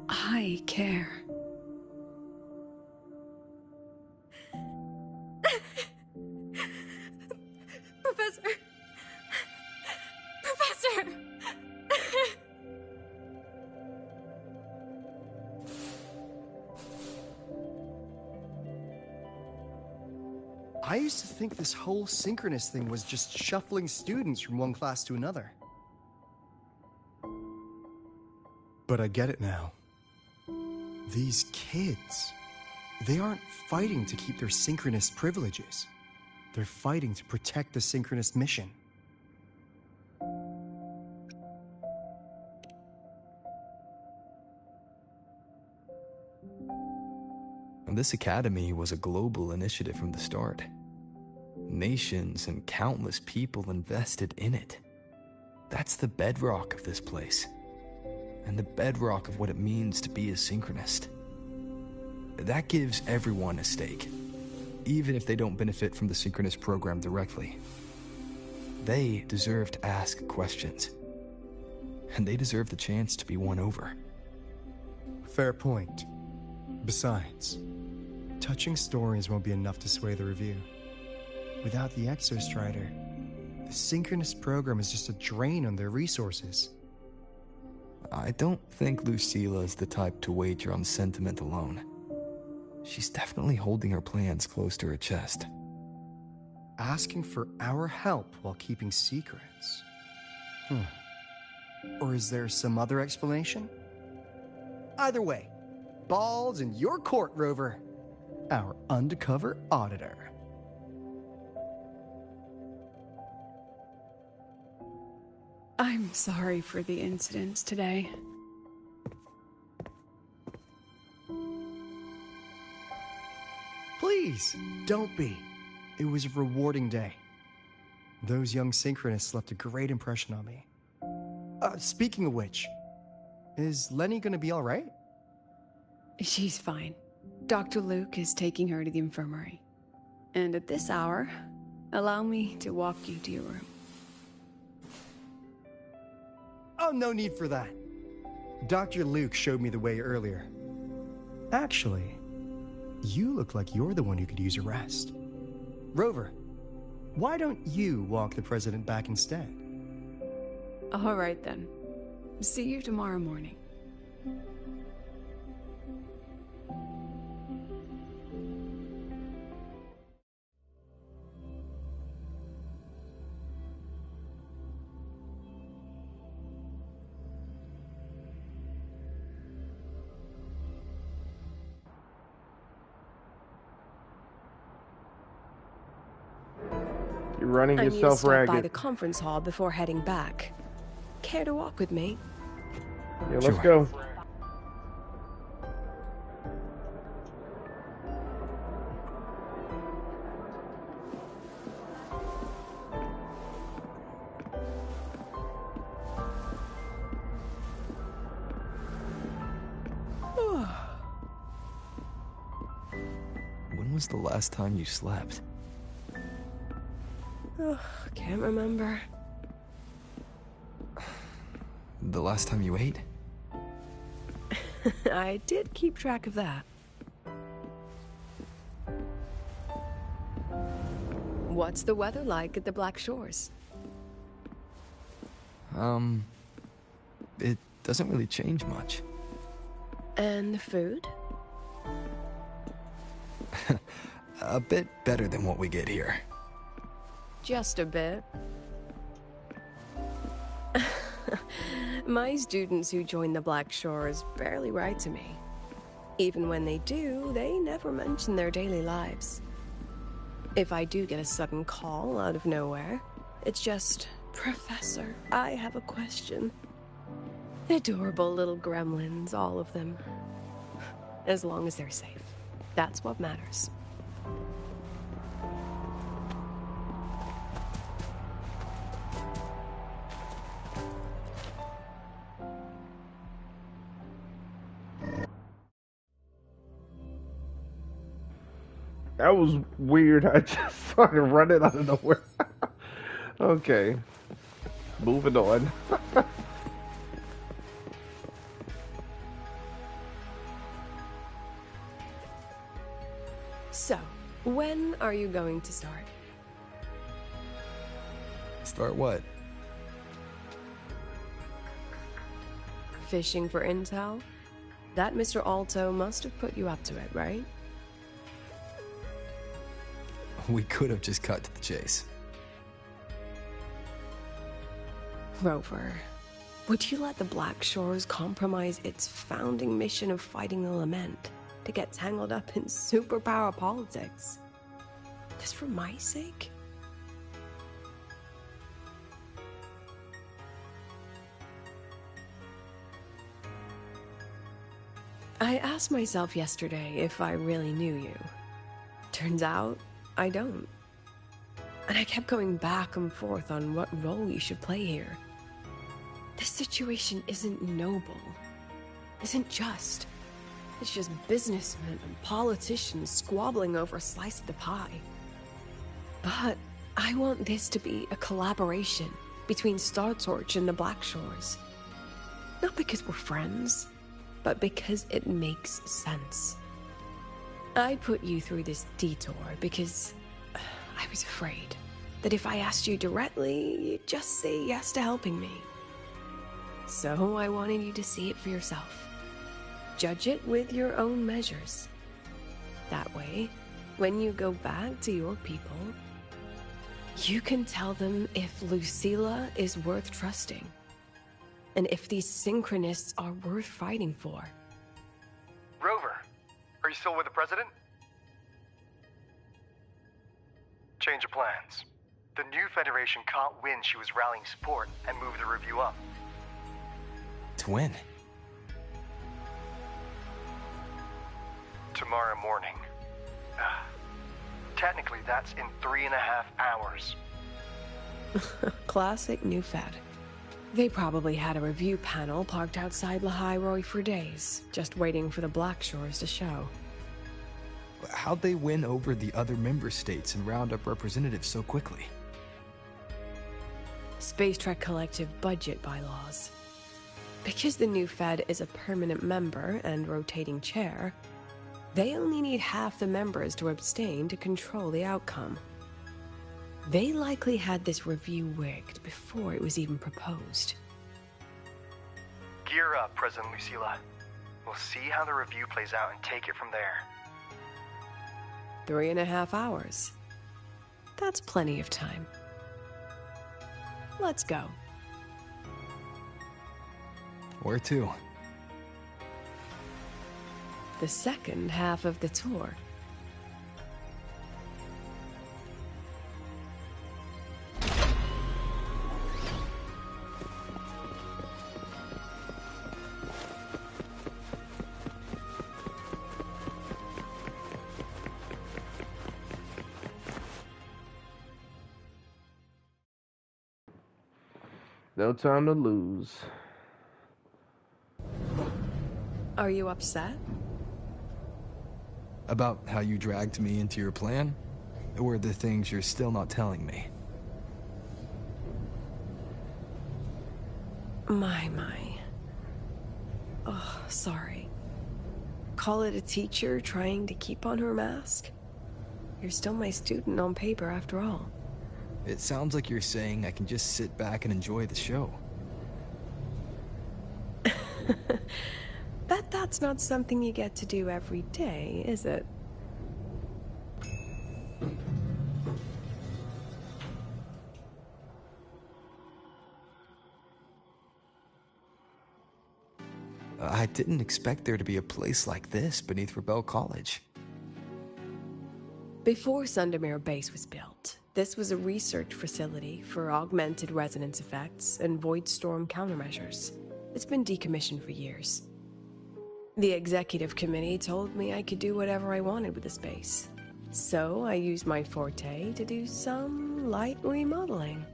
I care.
Professor! Professor!
I used to think this whole synchronous thing was just shuffling students from one class to another. But I get it now. These kids, they aren't fighting to keep their synchronous privileges. They're fighting to protect the synchronous mission.
This academy was a global initiative from the start. Nations and countless people invested in it. That's the bedrock of this place, and the bedrock of what it means to be a synchronist. That gives everyone a stake, even if they don't benefit from the synchronous program directly. They deserve to ask questions, and they deserve the chance to be won over.
Fair point. Besides, touching stories won't be enough to sway the review. Without the Exostrider, the synchronous program is just a drain on their resources.
I don't think Lucilla is the type to wager on sentiment alone. She's definitely holding her plans close to her chest.
Asking for our help while keeping secrets. Or is there some other explanation? Either way, ball's in your court, Rover. Our undercover auditor.
I'm sorry for the incidents today.
Please, don't be. It was a rewarding day. Those young synchronists left a great impression on me. Speaking of which, is Lenny gonna be all right?
She's fine. Dr. Luke is taking her to the infirmary. And at this hour, allow me to walk you to your room.
Oh, no need for that. Dr. Luke showed me the way earlier. Actually, you look like you're the one who could use a rest. Rover, why don't you walk the president back instead?
All right then. See you tomorrow morning.
You're running
I need to
yourself
stop by
ragged.
the conference hall before heading back. Care to walk with me?
Yeah, let's go.
When was the last time you slept?
Can't remember.
The last time you ate?
I did keep track of that. What's the weather like at the Black Shores?
It doesn't really change much.
And the food?
A bit better than what we get here.
Just a bit. My students who join the Black Shores barely write to me. Even when they do, they never mention their daily lives. If I do get a sudden call out of nowhere, it's just, "Professor, I have a question." Adorable little gremlins, all of them. As long as they're safe. That's what matters.
That was weird. I just started running out of nowhere. Okay. Moving on.
So, when are you going to start?
Start what?
Fishing for intel? That Mr. Alto must have put you up to it, right?
We could have just cut to the chase.
Rover, would you let the Black Shores compromise its founding mission of fighting the Lament to get tangled up in superpower politics? Just for my sake? I asked myself yesterday if I really knew you. Turns out, I don't. And I kept going back and forth on what role you should play here. This situation isn't noble, isn't just. It's just businessmen and politicians squabbling over a slice of the pie. But I want this to be a collaboration between Star Torch and the Black Shores. Not because we're friends, but because it makes sense. I put you through this detour because I was afraid that if I asked you directly, you'd just say yes to helping me. So I wanted you to see it for yourself. Judge it with your own measures. That way, when you go back to your people, you can tell them if Lucilla is worth trusting, and if these Synchronists are worth fighting for.
Rover, are you still with the President? Change of plans. The new Federation caught wind she was rallying support and moved the review up.
To win.
Tomorrow morning. Technically, that's in 3.5 hours.
Classic New Fed. They probably had a review panel parked outside Lahai for days, just waiting for the Black Shores to show.
How'd they win over the other member states and round up representatives so quickly?
Space Trek Collective budget bylaws. Because the new Fed is a permanent member and rotating chair, they only need half the members to abstain to control the outcome. They likely had this review rigged before it was even proposed.
Gear up, President Lucilla. We'll see how the review plays out and take it from there.
3.5 hours. That's plenty of time. Let's go.
Where to?
The second half of the tour.
No time to lose.
Are you upset?
About how you dragged me into your plan? Or the things you're still not telling me?
My. Oh, sorry. Call it a teacher trying to keep on her mask? You're still my student on paper after all.
It sounds like you're saying I can just sit back and enjoy the show.
Bet that's not something you get to do every day, is it?
I didn't expect there to be a place like this beneath Rebel College.
Before Sundermere Base was built, this was a research facility for augmented resonance effects and void storm countermeasures. It's been decommissioned for years. The executive committee told me I could do whatever I wanted with the space. So I used my forte to do some light remodeling.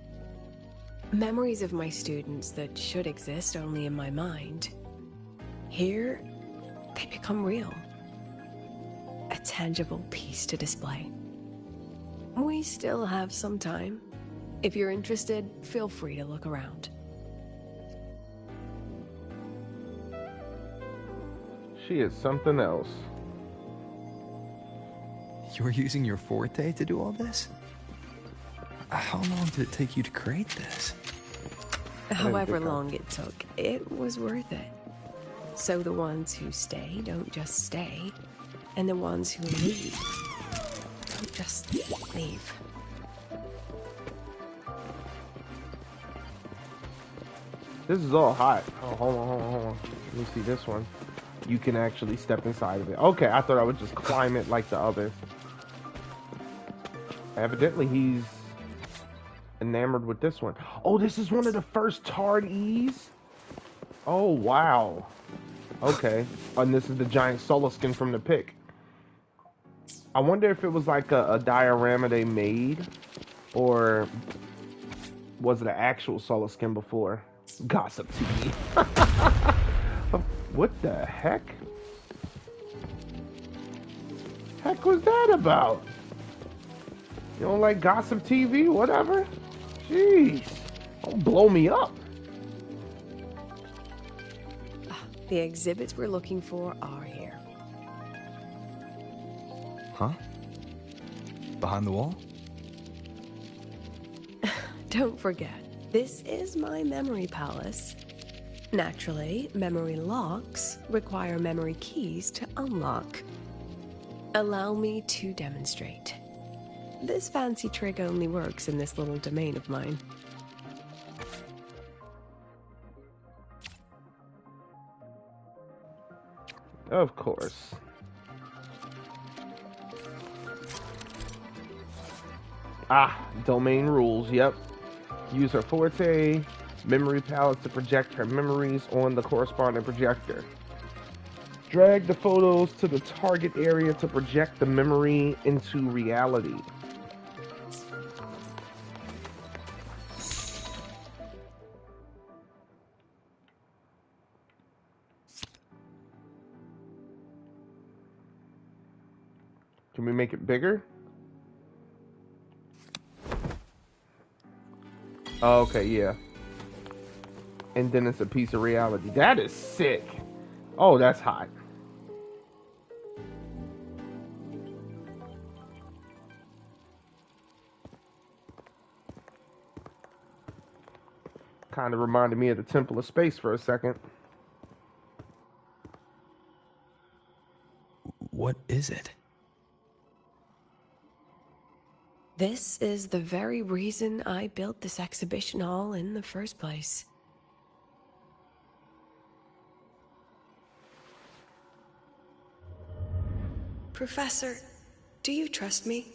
Memories of my students that should exist only in my mind. Here, they become real. a tangible piece to display. We still have some time. If you're interested, feel free to look around.
She is something else.
You're using your forte to do all this? How long did it take you to create this?
However long it took, it was worth it. So the ones who stay don't just stay, and the ones who leave don't just leave.
This is all hot. Oh, hold on. Let me see this one. You can actually step inside of it. Okay, I thought I would just climb it like the others. Evidently, he's enamored with this one. Oh, this is one of the first Tard E's? Oh, wow. Okay. And this is the giant solo skin from the pic. I wonder if it was like a diorama they made, or was it an actual solo skin before? Gossip TV. What the heck? Heck was that about? You don't like Gossip TV? Whatever. Jeez. Don't blow me up.
The exhibits we're looking for are here.
Huh? Behind the wall?
Don't forget, this is my memory palace. Naturally, memory locks require memory keys to unlock. Allow me to demonstrate. This fancy trick only works in this little domain of mine.
Of course. Domain rules, yep. Use her forte memory palette to project her memories on the corresponding projector. Drag the photos to the target area to project the memory into reality. Can we make it bigger? Oh, okay, yeah. And then it's a piece of reality. That is sick. Oh, that's hot. Kind of reminded me of the Temple of Space for a second.
What is it?
This is the very reason I built this exhibition hall in the first place. Professor, do you trust me?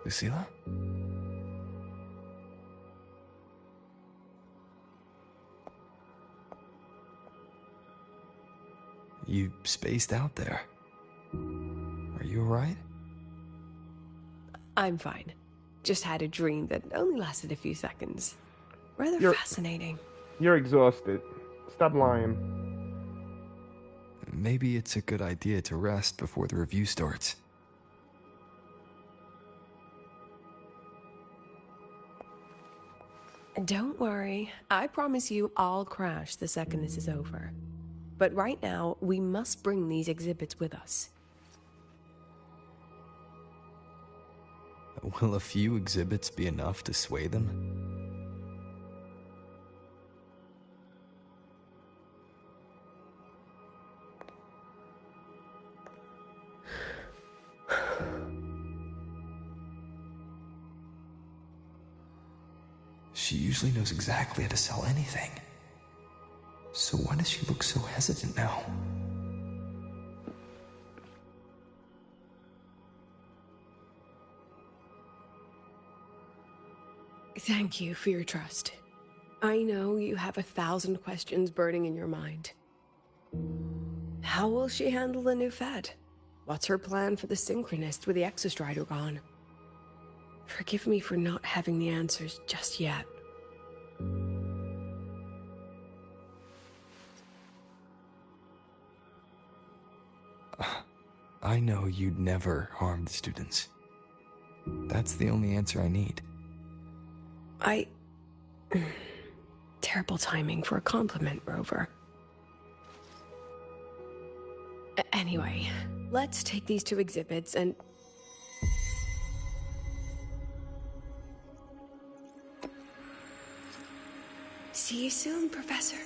Lucilla? You spaced out there. Are you alright?
I'm fine. Just had a dream that only lasted a few seconds. Rather fascinating.
You're exhausted. Stop lying.
Maybe it's a good idea to rest before the review starts.
Don't worry. I promise you I'll crash the second this is over. But right now, we must bring these exhibits with us.
Will a few exhibits be enough to sway them? She usually knows exactly how to sell anything. So why does she look so hesitant now?
Thank you for your trust. I know you have 1,000 questions burning in your mind. How will she handle the new Fed? What's her plan for the Synchronist with the Exostrider gone? Forgive me for not having the answers just yet.
I know you'd never harm the students. That's the only answer I need.
Terrible timing for a compliment, Rover. Anyway, let's take these 2 exhibits and... See you soon, Professor.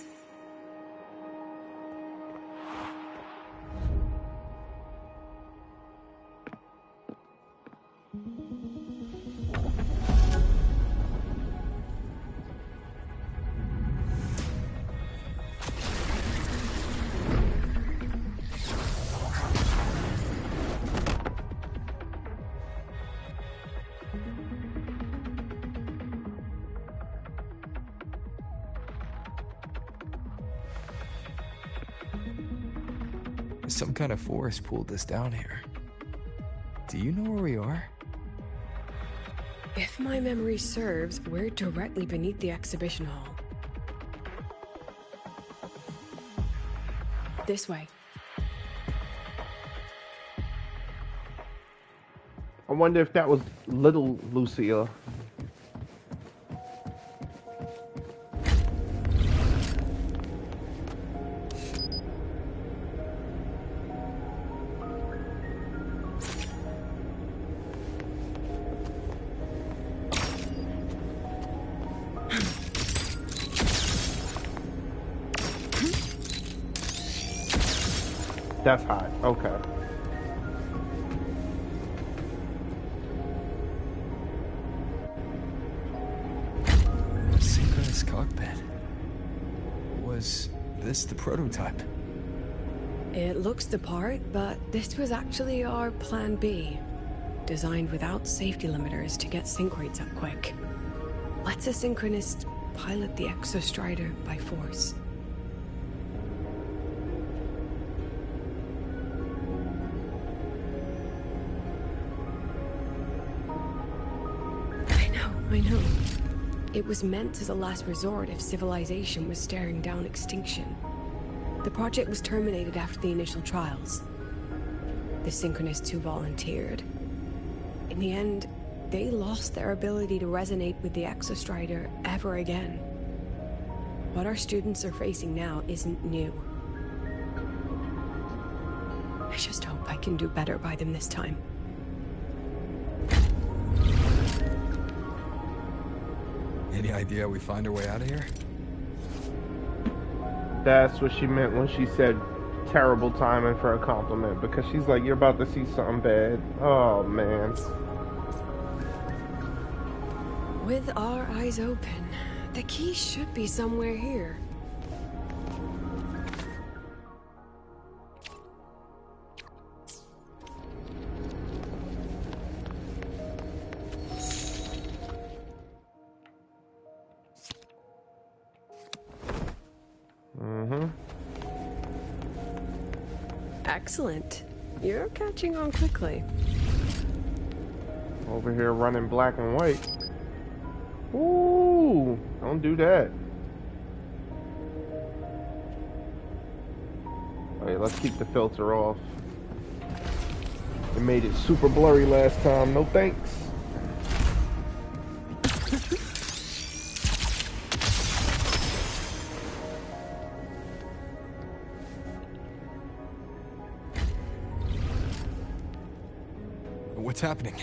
Some kind of force pulled us down here. Do you know where we are?
If my memory serves, we're directly beneath the exhibition hall. This way.
I wonder if that was little Lucille. That's hot. Okay.
Synchronous cockpit. Was this the prototype?
It looks the part, but this was actually our plan B. Designed without safety limiters to get sync rates up quick. Let's a synchronist pilot the Exostrider by force. I know. It was meant as a last resort if civilization was staring down extinction. The project was terminated after the initial trials. The synchronists who volunteered. In the end, they lost their ability to resonate with the Exostrider ever again. What our students are facing now isn't new. I just hope I can do better by them this time.
Any idea we find our way out of here?
That's what she meant when she said terrible timing for a compliment, because she's like, you're about to see something bad. Oh, man.
With our eyes open, the key should be somewhere here. Excellent. You're catching on quickly.
Over here running black and white. Ooh, don't do that. Wait, let's keep the filter off. It made it super blurry last time. No thanks.
What's happening?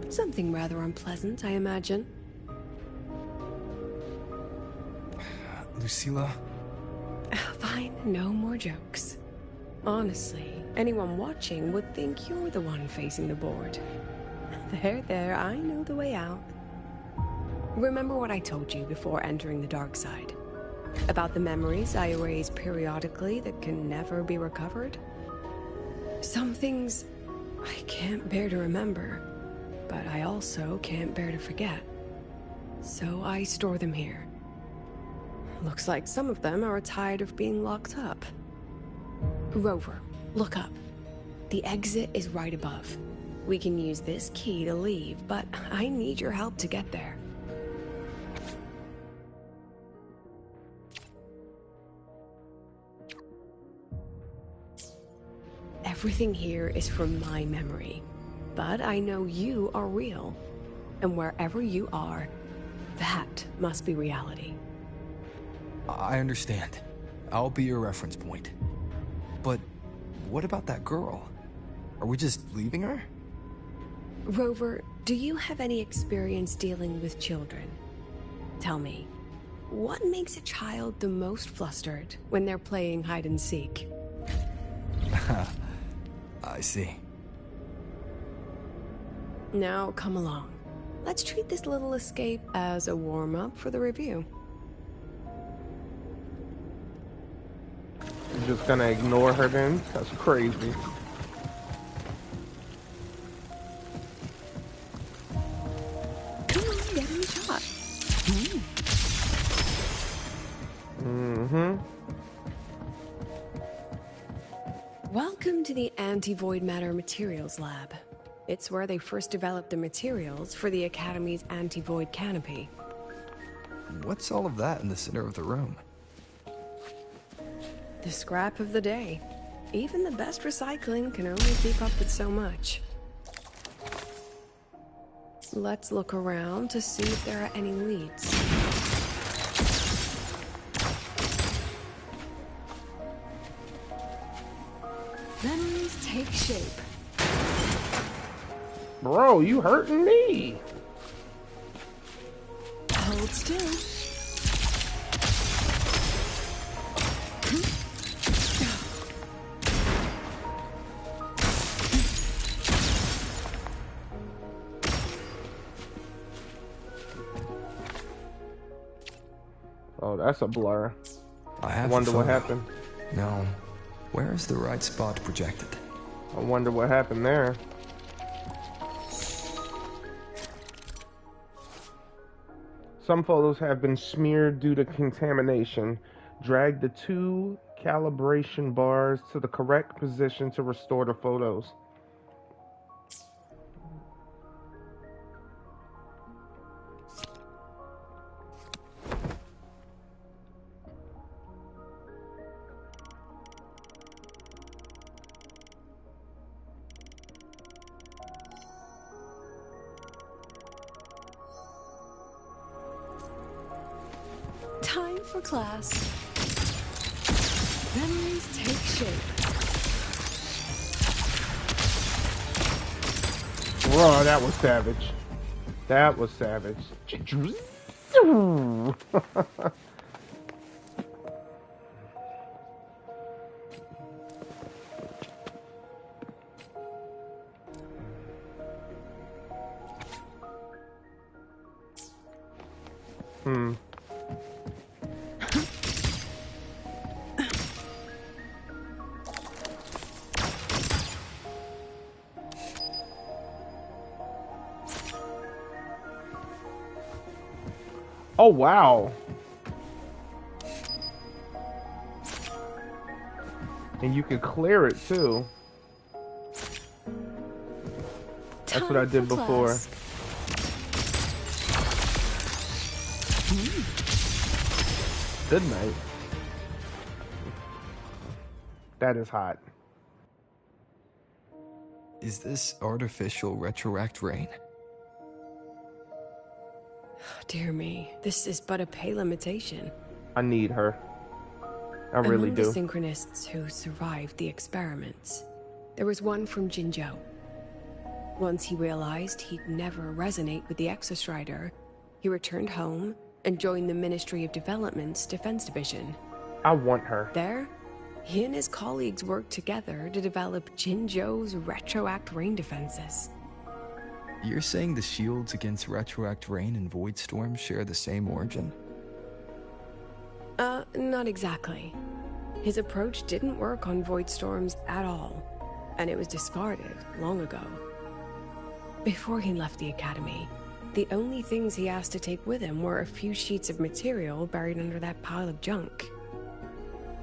Something rather unpleasant, I imagine.
Lucilla?
Fine, no more jokes. Honestly, anyone watching would think you're the one facing the board. There, I know the way out. Remember what I told you before entering the dark side? About the memories I erase periodically that can never be recovered? Some things I can't bear to remember, but I also can't bear to forget. So I store them here. Looks like some of them are tired of being locked up. Rover, look up. The exit is right above.
We can use this key to leave, but I need your help to get there. Everything here is from my memory, but I know you are real, and wherever you are, that must be reality.
I understand. I'll be your reference point. But what about that girl? Are we just leaving her?
Rover, do you have any experience dealing with children? Tell me, what makes a child the most flustered when they're playing hide and seek?
I see.
Now, come along. Let's treat this little escape as a warm-up for the review.
You're just gonna ignore her then? That's crazy.
Come on, get in the shot.
Mm-hmm.
Welcome to the Anti-Void Matter Materials Lab. It's where they first developed the materials for the Academy's anti-void canopy.
What's all of that in the center of the room?
The scrap of the day. Even the best recycling can only keep up with so much. Let's look around to see if there are any leads. Memories take shape.
Bro, you hurting me.
Hold still.
Oh, that's a blur.
I
wonder what happened.
No. Where is the right spot projected?
I wonder what happened there. Some photos have been smeared due to contamination. Drag the 2 calibration bars to the correct position to restore the photos.
Time for class. Memories take shape.
Bro, that was savage. That was savage. Oh, wow. And you can clear it too. That's what I did before. Good night. That is hot.
Is this artificial retroact rain?
Dear me, this is but a pale imitation.
I need her. I really
Among
do.
the synchronists who survived the experiments, there was one from Jinzhou. Once he realized he'd never resonate with the Exostrider, he returned home and joined the Ministry of Development's Defense Division.
I want her.
There, he and his colleagues worked together to develop Jinzhou's retroact rain defenses.
You're saying the shields against retroact rain and void storms share the same origin?
Not exactly. His approach didn't work on void storms at all, and it was discarded long ago. Before he left the Academy, the only things he asked to take with him were a few sheets of material buried under that pile of junk.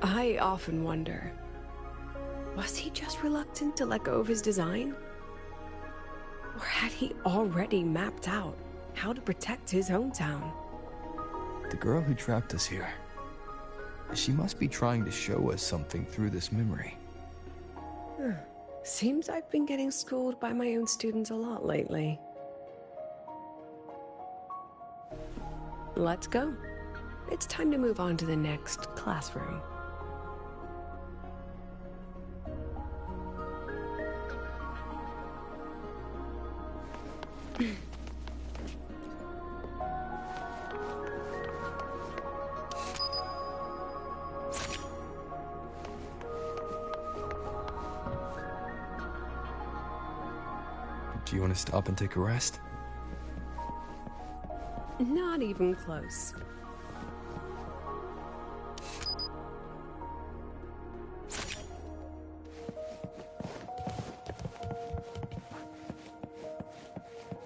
I often wonder, was he just reluctant to let go of his design?
Or had he already mapped out how to protect his hometown?
The girl who trapped us here. She must be trying to show us something through this memory.
Seems I've been getting schooled by my own students a lot lately. Let's go. It's time to move on to the next classroom.
Do you want to stop and take a rest?
Not even close.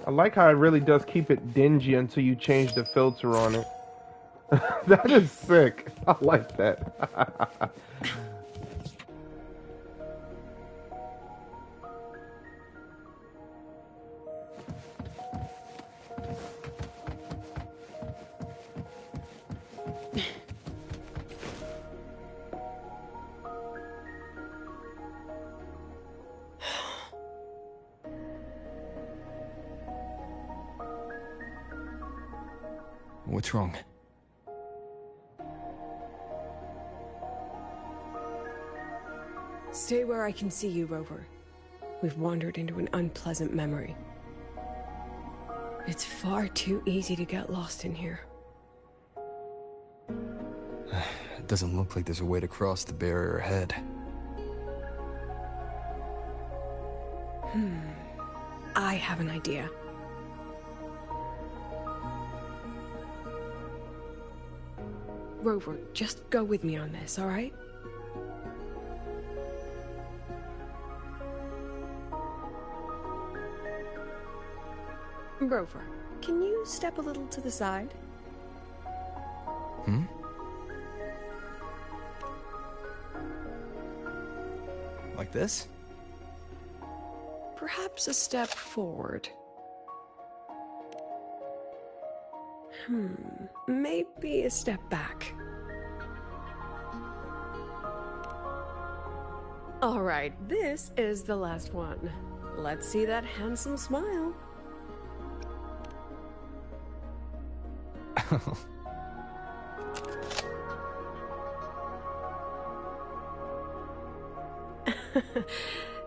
I like how it really does keep it dingy until you change the filter on it. That is sick. I like that.
What's wrong?
Stay where I can see you, Rover. We've wandered into an unpleasant memory. It's far too easy to get lost in here.
It doesn't look like there's a way to cross the barrier ahead.
I have an idea. Rover, just go with me on this, all right? Rover, can you step a little to the side?
Like this?
Perhaps a step forward. Maybe a step back. All right, this is the last one. Let's see that handsome smile.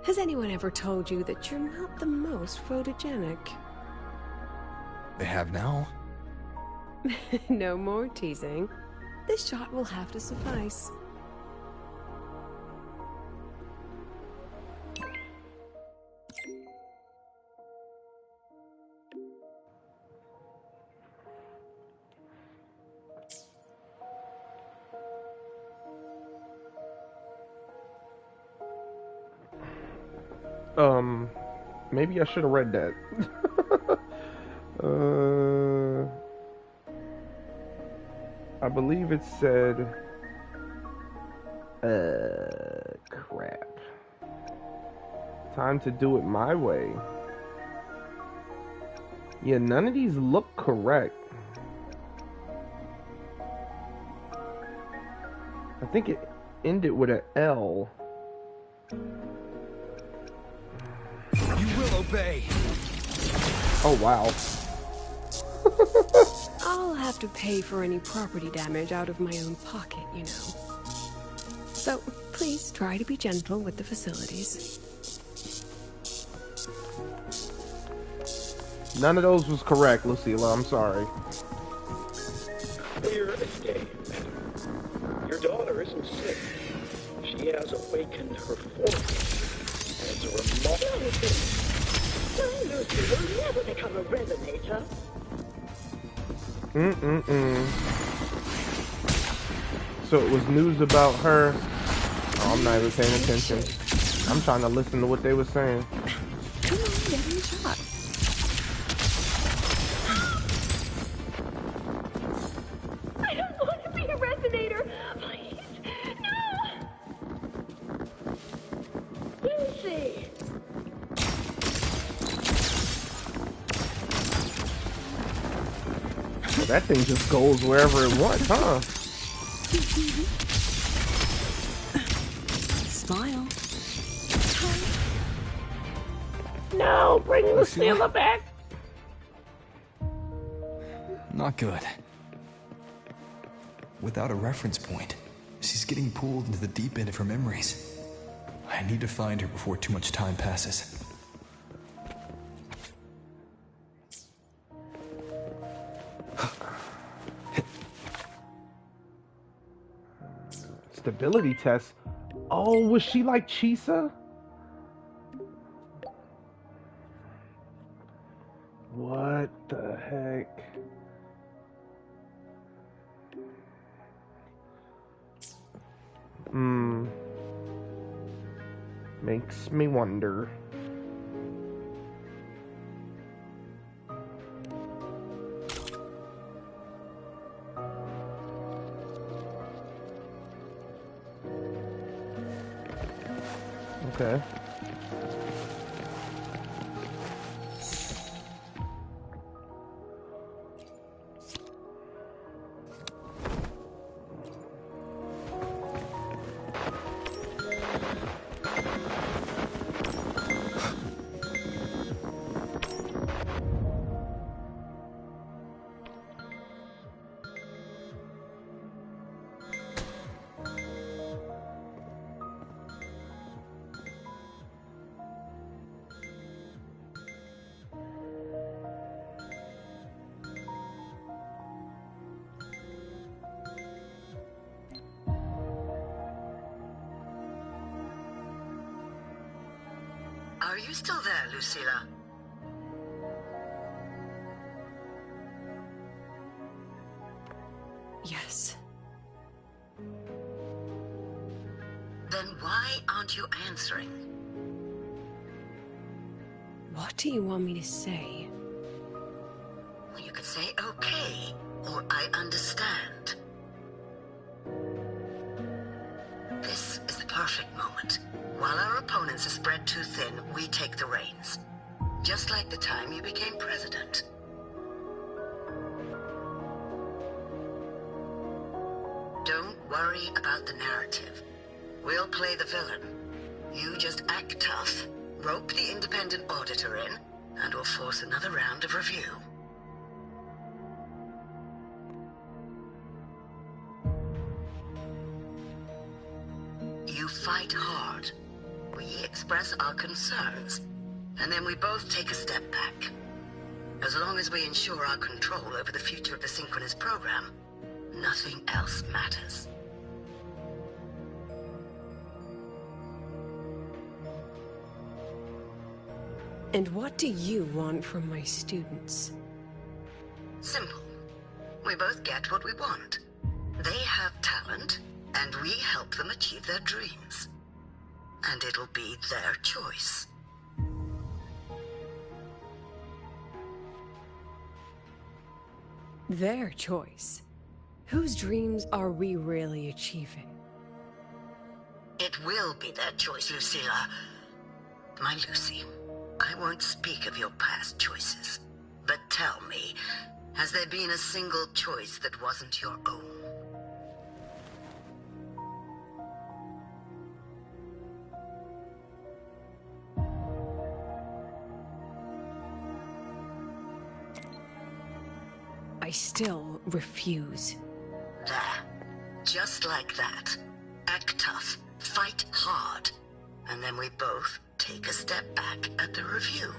Has anyone ever told you that you're not the most photogenic?
They have now.
No more teasing. This shot will have to suffice.
Maybe I should have read that. I believe it said, crap. Time to do it my way. Yeah, none of these look correct. I think it ended with an L.
You will obey.
Oh, wow.
I'll have to pay for any property damage out of my own pocket, you know. So, please try to be gentle with the facilities.
None of those was correct, Lucilla. I'm sorry.
Clear as day, madam. Your daughter isn't sick. She has awakened her form. It's a remarkable thing.
My Lucy will never become a resonator.
So it was news about her. Oh, I'm not even paying attention. I'm trying to listen to what they were saying.
Come on, get in the shot.
I don't want to be a resonator. Please, no. Lucy.
that thing just goes wherever it wants, huh?
Smile.
No, bring Lucilla back.
Not good. Without a reference point, she's getting pulled into the deep end of her memories. I need to find her before too much time passes.
Stability test. Oh, was she like Chisa? What the heck? Makes me wonder. Okay.
Are you still there, Lucilla?
Yes.
Then why aren't you answering?
What do you want me to say?
Well, you could say okay, or I understand. This is the perfect moment. While our opponents are spread too thin, we take the reins. Just like the time you became president. Don't worry about the narrative. We'll play the villain. You just act tough, rope the independent auditor in, and we'll force another round of review. You fight hard. We express our concerns, and then we both take a step back. As long as we ensure our control over the future of the Synchronous program, nothing else matters.
And what do you want from my students?
Simple. We both get what we want. They have talent, and we help them achieve their dreams. And it'll be their choice.
Their choice? Whose dreams are we really achieving?
It will be their choice, Lucilla. My Lucy, I won't speak of your past choices. But tell me, has there been a single choice that wasn't your own?
I still refuse.
There. Just like that. Act tough, fight hard, and then we both take a step back at the review.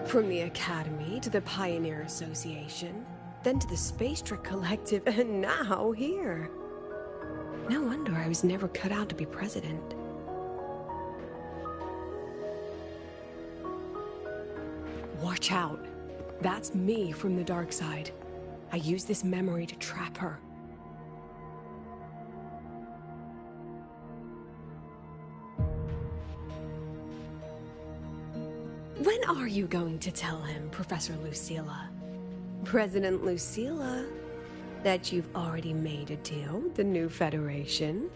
From the Academy to the Pioneer Association, then to the Space Trick Collective, and now here. No wonder I was never cut out to be president. Watch out. That's me from the dark side. I use this memory to trap her. When are you going to tell him, Professor Lucilla? President Lucilla, that you've already made a deal with the new Federation.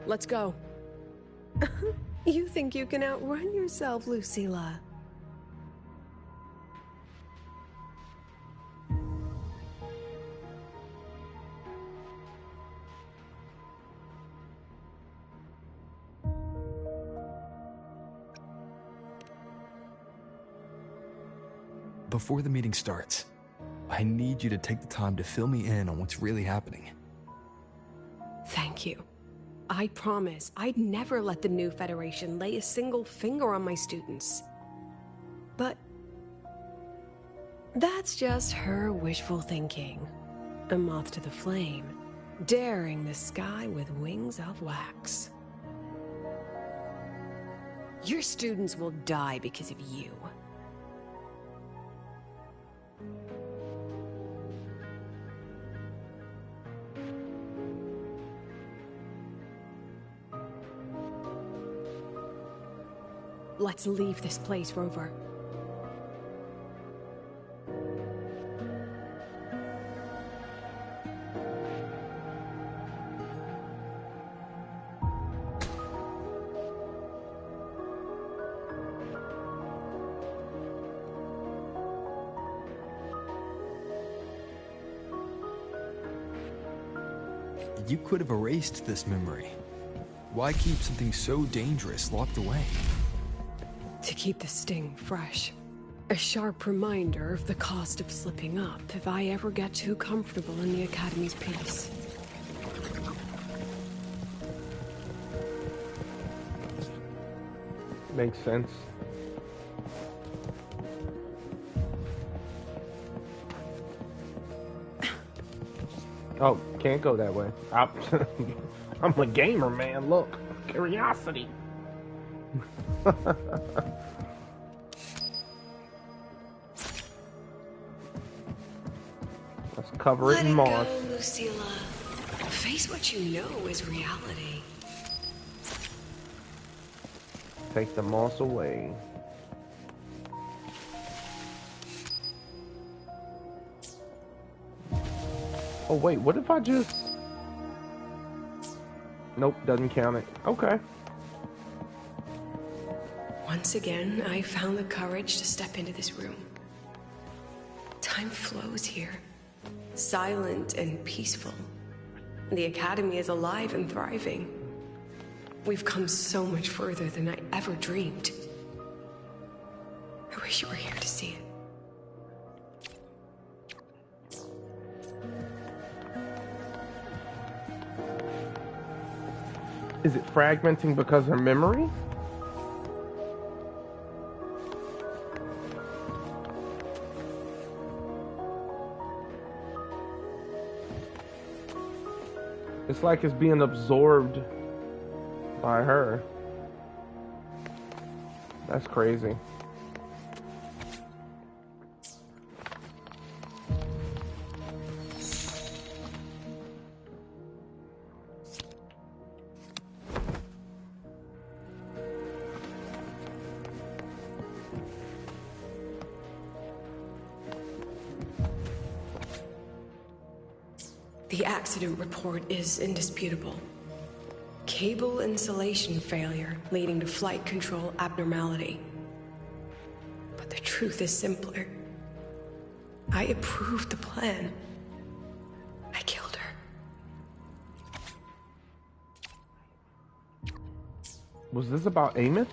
Let's go. You think you can outrun yourself, Lucilla?
Before the meeting starts, I need you to take the time to fill me in on what's really happening.
Thank you. I promise I'd never let the new Federation lay a single finger on my students. But that's just her wishful thinking. A moth to the flame, daring the sky with wings of wax. Your students will die because of you. Let's leave this place, Rover.
You could have erased this memory. Why keep something so dangerous locked away?
To keep the sting fresh. A sharp reminder of the cost of slipping up if I ever get too comfortable in the Academy's peace.
Makes sense. Oh, can't go that way. I'm a gamer, man. Look, curiosity. Let's cover it in moss.
Let it go, Lucilla. Face what you know is reality.
Take the moss away. Oh wait, what if I just... Nope, doesn't count it. Okay.
Once again, I found the courage to step into this room. Time flows here. Silent and peaceful. The Academy is alive and thriving. We've come so much further than I ever dreamed. I wish you were here to see it.
Is it fragmenting because of memory? It's like it's being absorbed by her. That's crazy.
The accident report is indisputable. Cable insulation failure leading to flight control abnormality. But the truth is simpler. I approved the plan. I killed her.
Was this about Amos?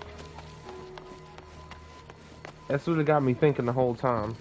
That's what it got me thinking the whole time.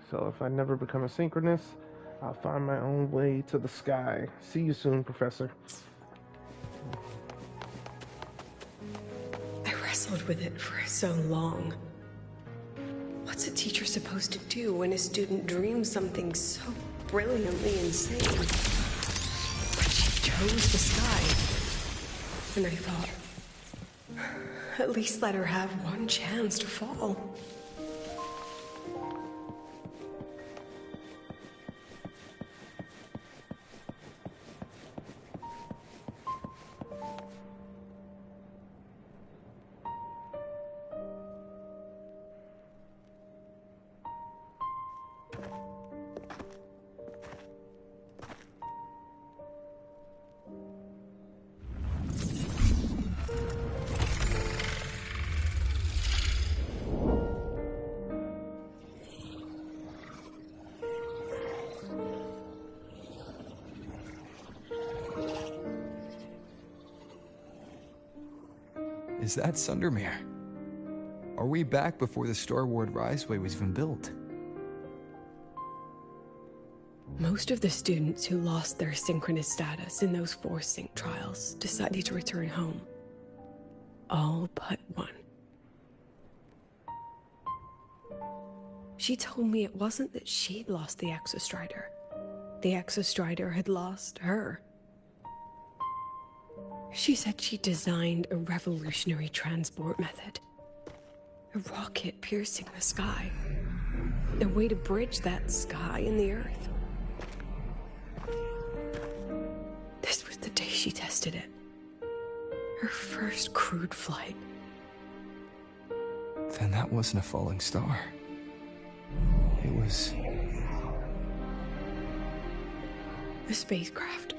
So if I never become a synchronous, I'll find my own way to the sky. See you soon, Professor.
I wrestled with it for so long. What's a teacher supposed to do when a student dreams something so brilliantly insane? But she chose the sky. And I thought, at least let her have one chance to fall.
Is that Sundermere? Are we back before the Star Ward Riseway was even built?
Most of the students who lost their synchronous status in those force sync trials decided to return home. All but one. She told me it wasn't that she'd lost the Exostrider. The Exostrider had lost her. She said she designed a revolutionary transport method. A rocket piercing the sky. A way to bridge that sky and the Earth. This was the day she tested it. Her first crewed flight.
Then that wasn't a falling star. It was...
a spacecraft.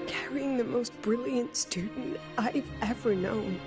Carrying the most brilliant student I've ever known.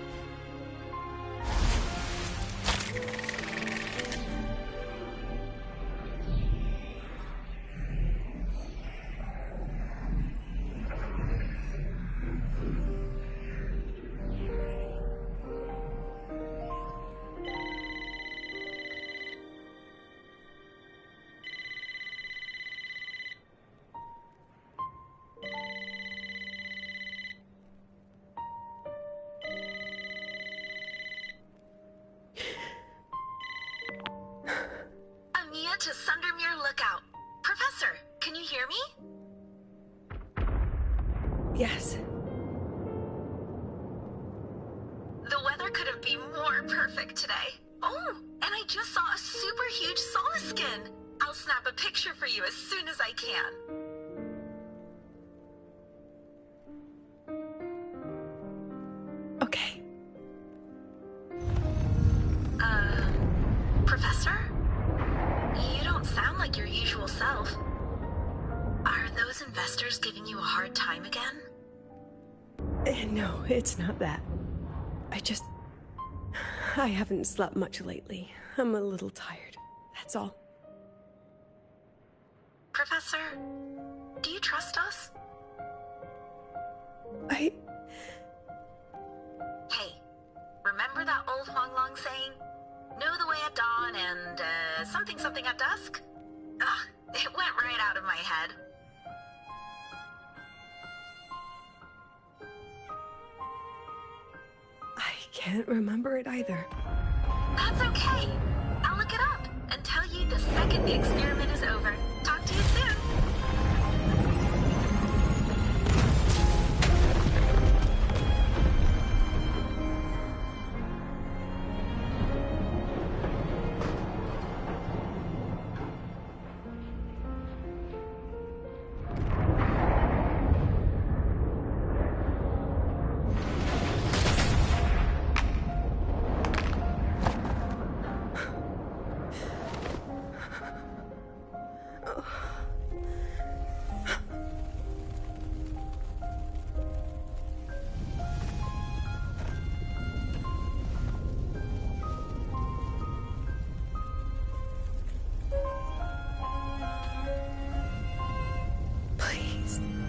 To Sundermere Lookout. Professor, can you hear me?
Yes.
The weather couldn't be more perfect today. Oh, and I just saw a super huge solaskin. I'll snap a picture for you as soon as I can.
Okay.
Professor? You don't sound like your usual self. Are those investors giving you a hard time again?
No, it's not that. I haven't slept much lately. I'm a little tired. That's all.
Professor, do you trust us?
Hey,
remember that old Huanglong saying? Know the way at dawn and, something at dusk? Ugh, it went right out of my head.
I can't remember it either.
That's okay. I'll look it up and tell you the second the experiment is over. Talk to you soon.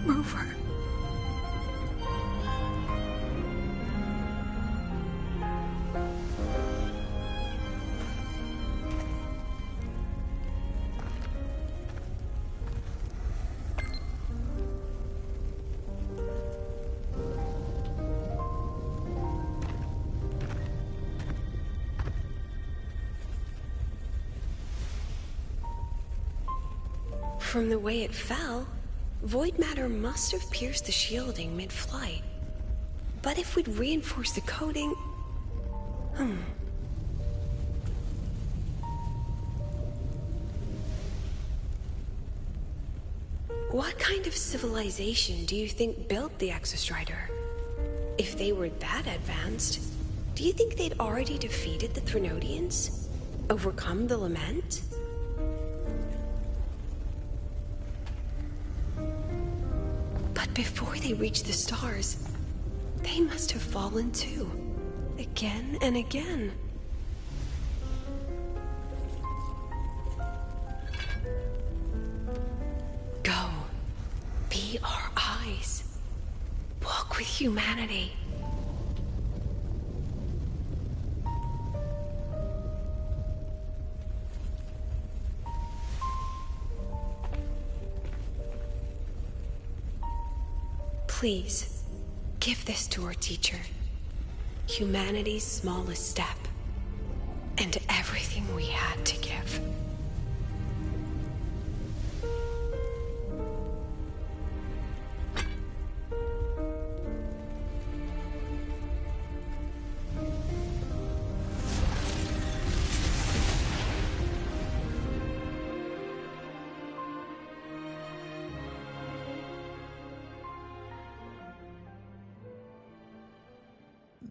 Rover.
From the way it fell, void matter must have pierced the shielding mid-flight. But if we'd reinforced the coating... What kind of civilization do you think built the Exostrider? If they were that advanced, do you think they'd already defeated the Threnodians? Overcome the Lament? But before they reached the stars, they must have fallen too. Again and again. Go. Be our eyes. Walk with humanity. Please, give this to our teacher. Humanity's smallest step. And everything we had to give.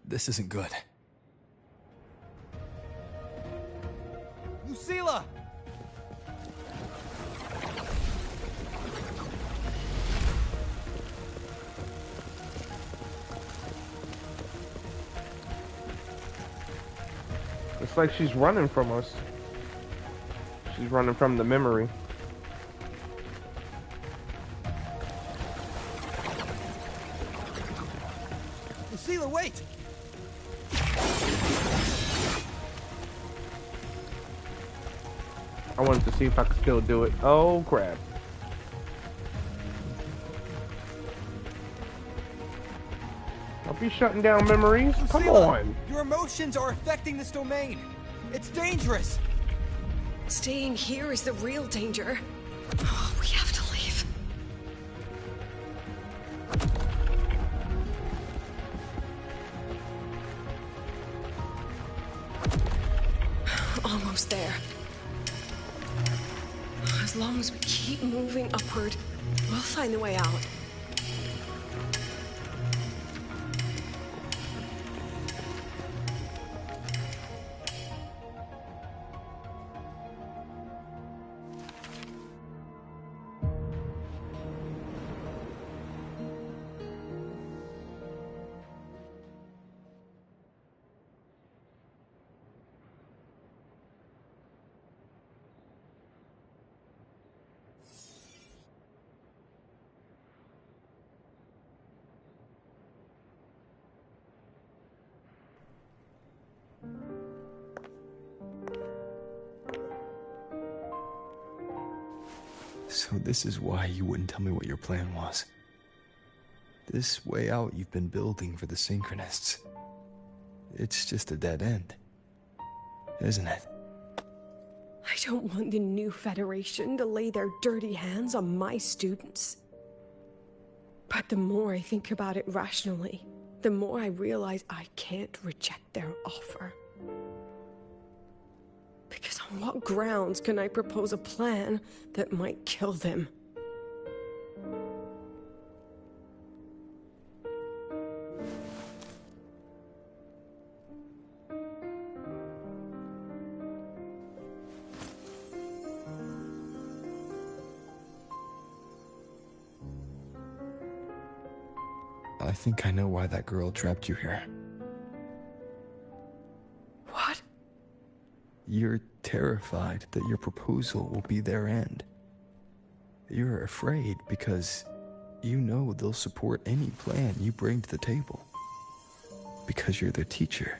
This isn't good.
Lucilla!
It's like she's running from us. She's running from the memory.
Lucilla, wait!
I wanted to see if I could still do it. Oh, crap. I'll be shutting down memories. Come
Lucilla,
on.
your emotions are affecting this domain. It's dangerous.
Staying here is the real danger. Oh, we have to leave. Almost there. As long as we keep moving upward, we'll find the way out.
So this is why you wouldn't tell me what your plan was. This way out you've been building for the Synchronists. It's just a dead end, isn't it?
I don't want the new Federation to lay their dirty hands on my students. But the more I think about it rationally, the more I realize I can't reject their offer. Because on what grounds can I propose a plan that might kill them?
I think I know why that girl trapped you here.
What?
You're terrified that your proposal will be their end. You're afraid because you know they'll support any plan you bring to the table. Because you're their teacher.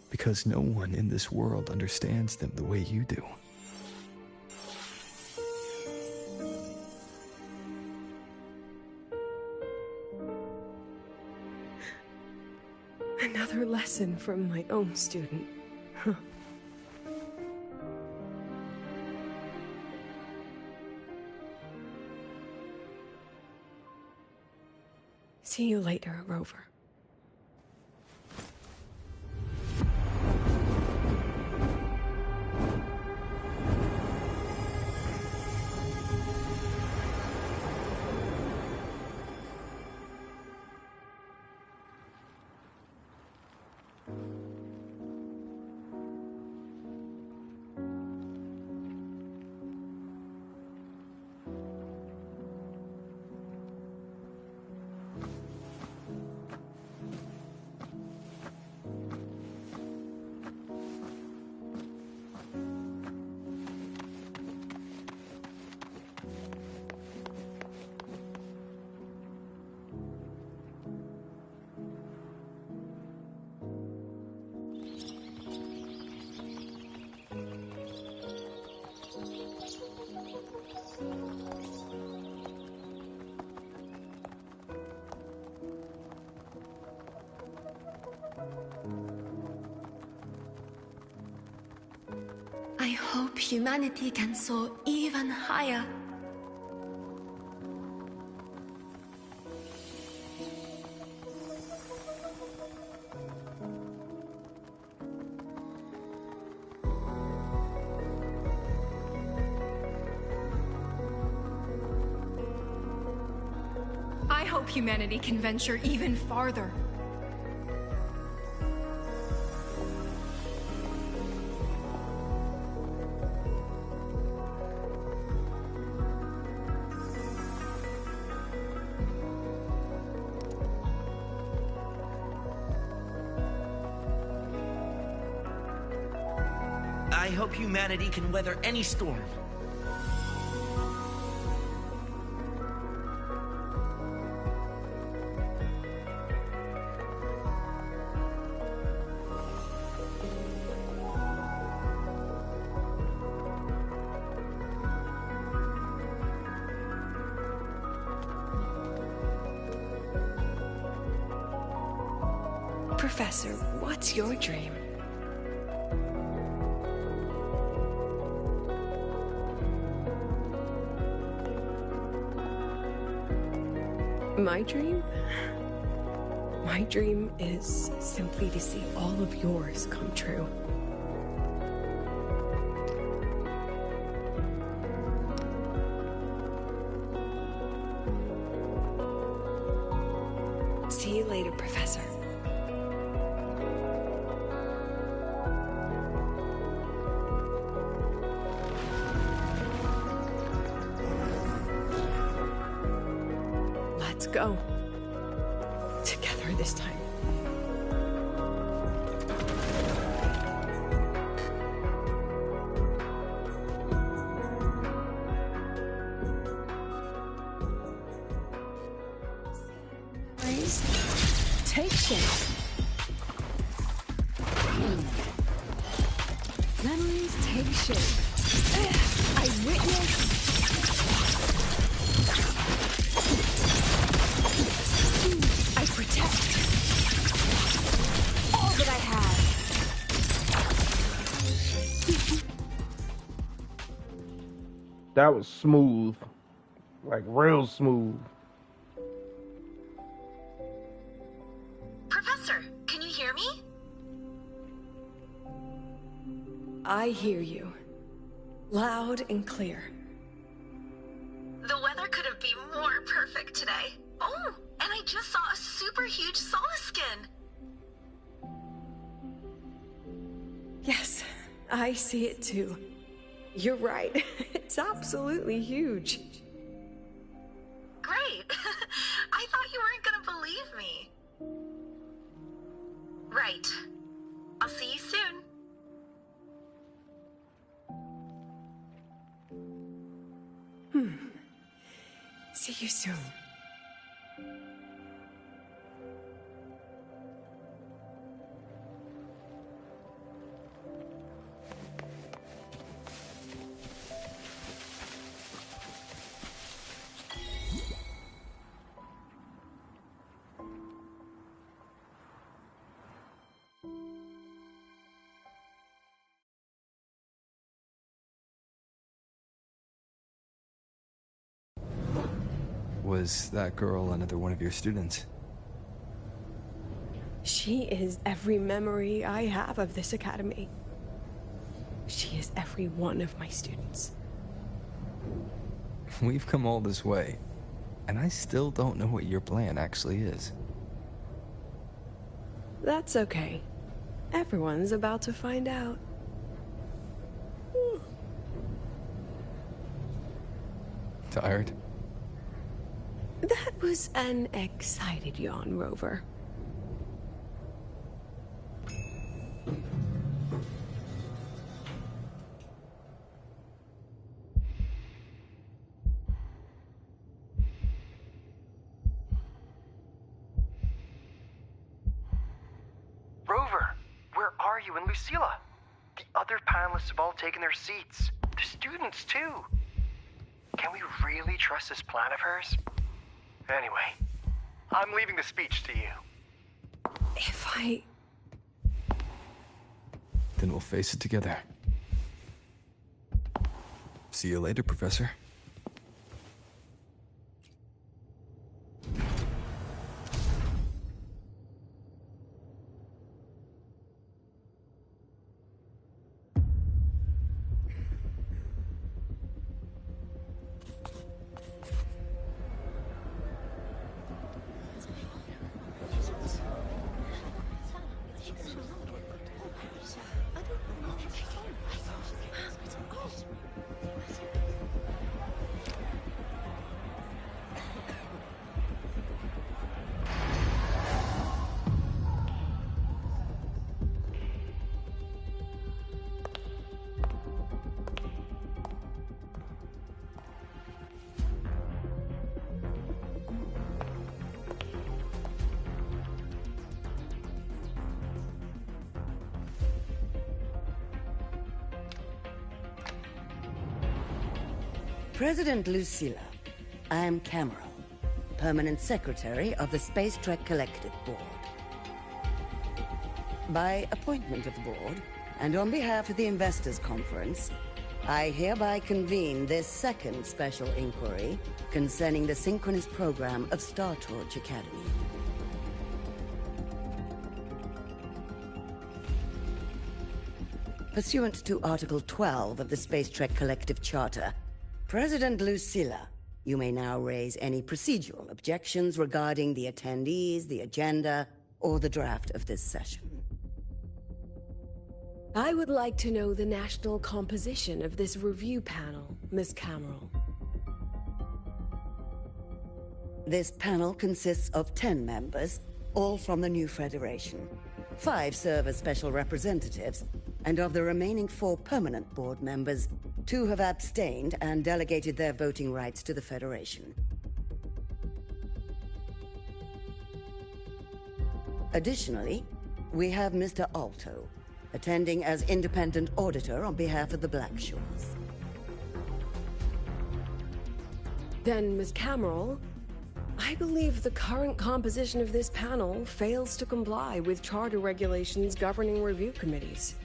Because no one in this world understands them the way you do.
Another lesson from my own student. Huh.
See you later, Rover.
I hope humanity can soar even higher.
I hope humanity can venture even farther.
I hope humanity can weather any storm.
Professor, what's your dream? My dream? My dream is simply to see all of yours come true. See you later, Professor. Let's go. Together this time. Please take shape. Memories take shape. I witnessed. I protect all that I have.
That was smooth. Like real smooth.
Professor, can you hear me?
I hear you. Loud and clear.
The weather couldn't be more perfect today. Oh, and I just saw a super huge Solaskin.
Yes, I see it too. You're right. It's absolutely huge.
Great. I thought you weren't gonna believe me. Right. I'll see you soon.
See you soon.
Was that girl another one of your students?
She is every memory I have of this academy. She is every one of my students.
We've come all this way, and I still don't know what your plan actually is.
That's okay. Everyone's about to find out.
Tired?
That was an excited yawn, Rover.
Rover, where are you and Lucilla? The other panelists have all taken their seats. The students, too. Can we really trust this plan of hers? Anyway, I'm leaving the speech to you.
If I...
Then we'll face it together. See you later, Professor.
President Lucilla, I am Cameron, Permanent Secretary of the Space Trek Collective Board. By appointment of the Board, and on behalf of the Investors Conference, I hereby convene this second special inquiry concerning the synchronous program of Star Torch Academy. Pursuant to Article 12 of the Space Trek Collective Charter, President Lucilla, you may now raise any procedural objections regarding the attendees, the agenda, or the draft of this session.
I would like to know the national composition of this review panel, Miss Cameron.
This panel consists of 10 members, all from the new Federation. 5 serve as special representatives, and of the remaining 4 permanent board members, 2 have abstained and delegated their voting rights to the Federation. Additionally, we have Mr. Alto, attending as independent auditor on behalf of the Black Shores.
Then, Ms. Cameron, I believe the current composition of this panel fails to comply with charter regulations governing review committees.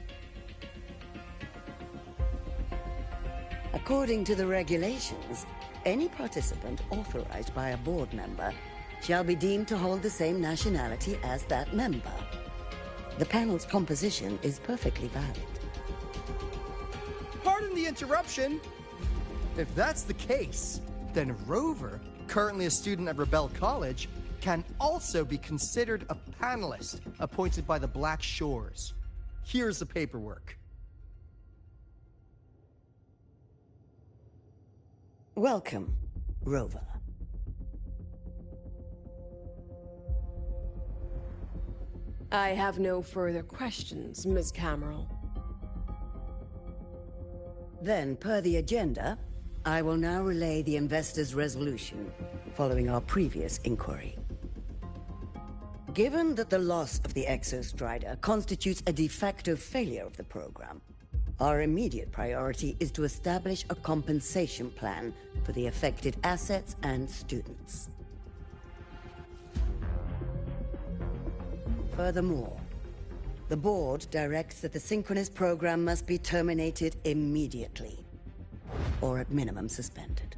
According to the regulations, any participant authorized by a board member shall be deemed to hold the same nationality as that member. The panel's composition is perfectly valid.
Pardon the interruption. If that's the case, then Rover, currently a student at Rebel College, can also be considered a panelist appointed by the Black Shores. Here's the paperwork.
Welcome, Rover.
I have no further questions, Ms. Cameron.
Then, per the agenda, I will now relay the investors' resolution following our previous inquiry. Given that the loss of the Exostrider constitutes a de facto failure of the program, our immediate priority is to establish a compensation plan for the affected assets and students. Furthermore, the board directs that the synchronous program must be terminated immediately, or at minimum suspended.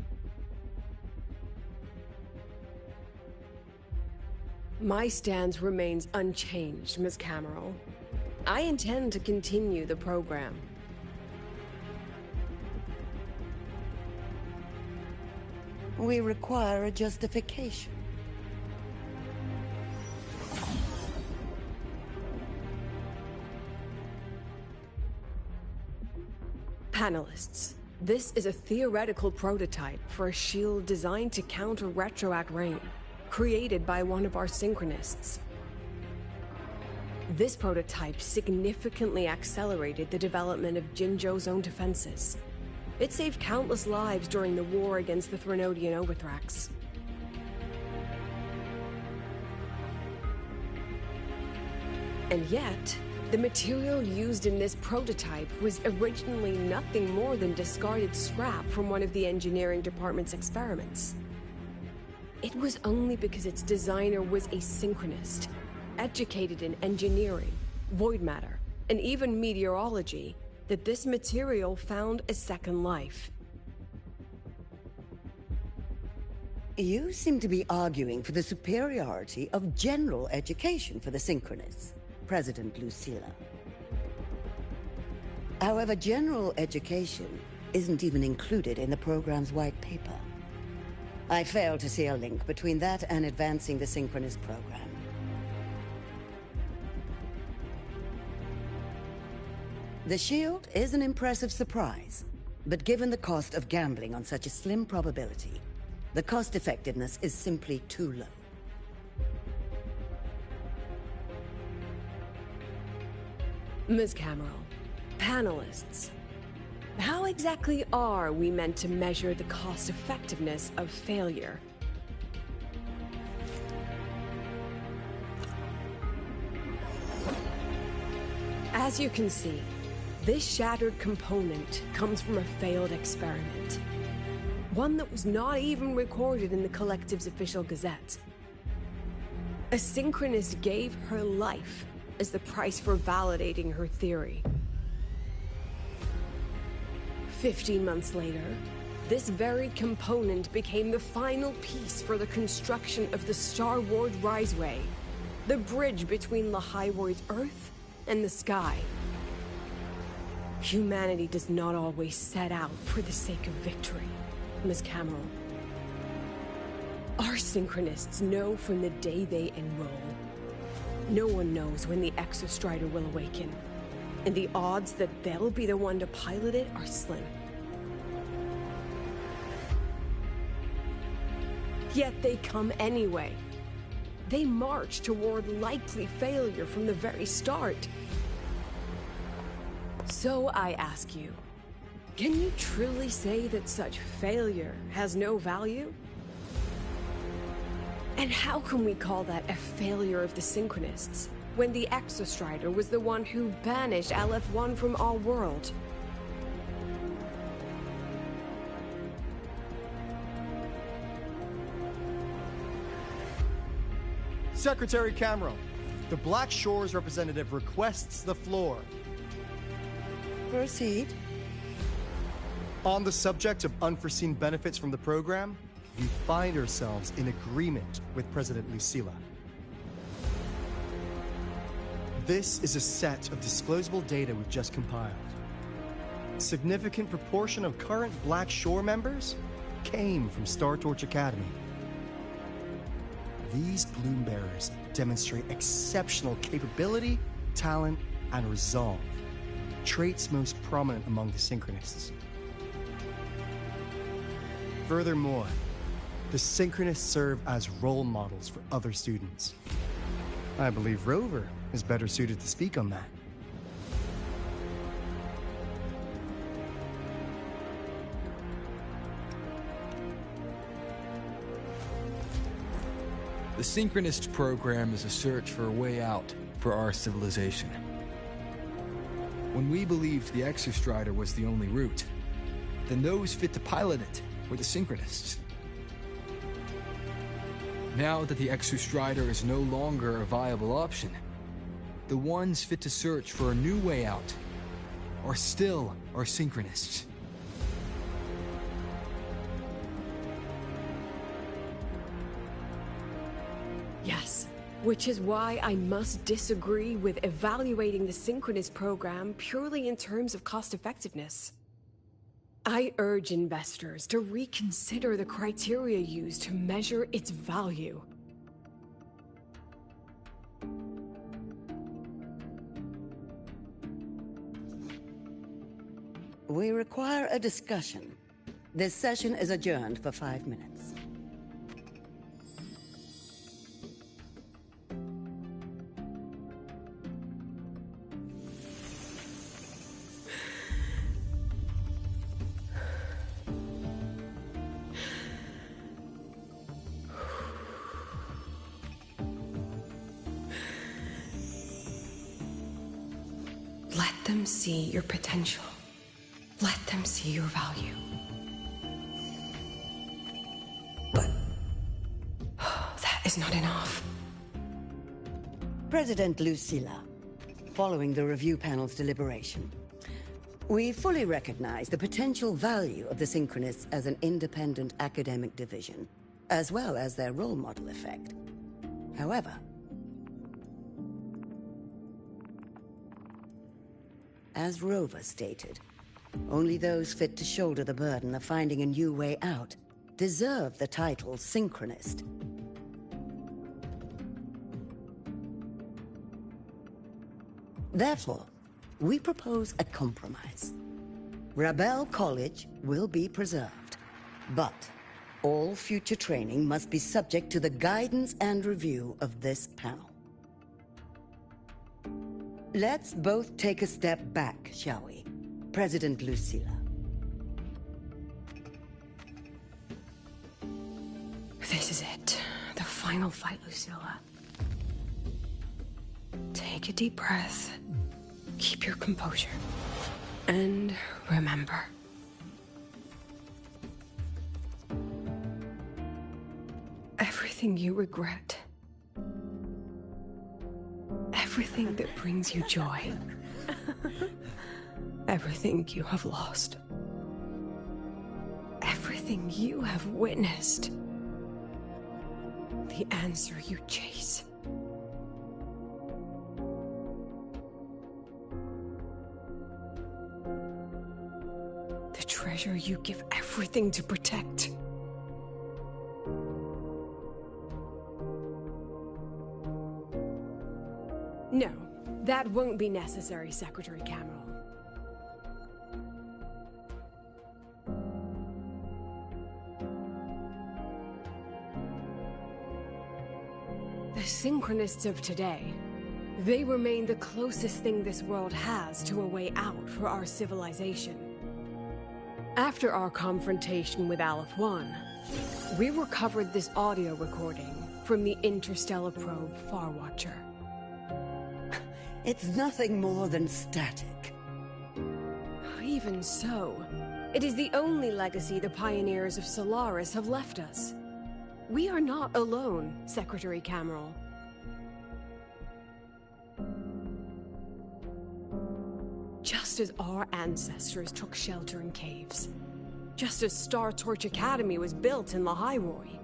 My stance remains unchanged, Ms. Cameron. I intend to continue the program.
We require a justification.
Panelists, this is a theoretical prototype for a shield designed to counter retroact rain, created by one of our synchronists. This prototype significantly accelerated the development of Jinzhou's own defenses. It saved countless lives during the war against the Threnodian Overthrax. And yet, the material used in this prototype was originally nothing more than discarded scrap from one of the engineering department's experiments. It was only because its designer was a synchronist, educated in engineering, void matter, and even meteorology, that this material found a second life.
You seem to be arguing for the superiority of general education for the Synchronists, President Lucilla. However, general education isn't even included in the program's white paper. I fail to see a link between that and advancing the Synchronist program. The shield is an impressive surprise, but given the cost of gambling on such a slim probability, the cost-effectiveness is simply too low.
Ms. Cameron, panelists, how exactly are we meant to measure the cost-effectiveness of failure? As you can see, this shattered component comes from a failed experiment. One that was not even recorded in the Collective's official gazette. A synchronist gave her life as the price for validating her theory. 15 months later, this very component became the final piece for the construction of the Star Ward Riseway, the bridge between Lahaiwoi's Earth and the sky. Humanity does not always set out for the sake of victory, Ms. Cameron. Our synchronists know from the day they enroll. No one knows when the Exostrider will awaken, and the odds that they'll be the one to pilot it are slim. Yet they come anyway. They march toward likely failure from the very start. So I ask you, can you truly say that such failure has no value? And how can we call that a failure of the Synchronists, when the Exostrider was the one who banished LF1 from our world?
Secretary Cameron, the Black Shores representative requests the floor.
Proceed.
On the subject of unforeseen benefits from the program, we find ourselves in agreement with President Lucilla. This is a set of disclosable data we've just compiled. A significant proportion of current Black Shore members came from Star Torch Academy. These Bloom Bearers demonstrate exceptional capability, talent, and resolve, traits most prominent among the Synchronists. Furthermore, the Synchronists serve as role models for other students. I believe Rover is better suited to speak on that.
The Synchronist program is a search for a way out for our civilization. When we believed the Exostrider was the only route, then those fit to pilot it were the Synchronists. Now that the Exostrider is no longer a viable option, the ones fit to search for a new way out are still our Synchronists.
Yes,
Which is why I must disagree with evaluating the Synchronous program purely in terms of cost-effectiveness. I urge investors to reconsider the criteria used to measure its value.
We require a discussion. This session is adjourned for 5 minutes.
Let them see your potential. Let them see your value. But that is not enough.
President Lucilla, following the review panel's deliberation, we fully recognize the potential value of the Synchronists as an independent academic division, as well as their role model effect. However, as Rover stated, only those fit to shoulder the burden of finding a new way out deserve the title Synchronist. Therefore, we propose a compromise. Rebel College will be preserved, but all future training must be subject to the guidance and review of this panel. Let's both take a step back, shall we? President Lucilla.
This is it. The final fight, Lucilla. Take a deep breath. Keep your composure. And remember. Everything you regret. Everything that brings you joy. Everything you have lost. Everything you have witnessed. The answer you chase. The treasure you give everything to protect. No, that won't be necessary, Secretary Cameron. The Synchronists of today, they remain the closest thing this world has to a way out for our civilization. After our confrontation with Aleph 1, we recovered this audio recording from the interstellar probe Farwatcher.
It's nothing more than static.
Even so, it is the only legacy the pioneers of Solaris have left us. We are not alone, Secretary Cameron. Just as our ancestors took shelter in caves, just as Star Torch Academy was built in Lahairoi,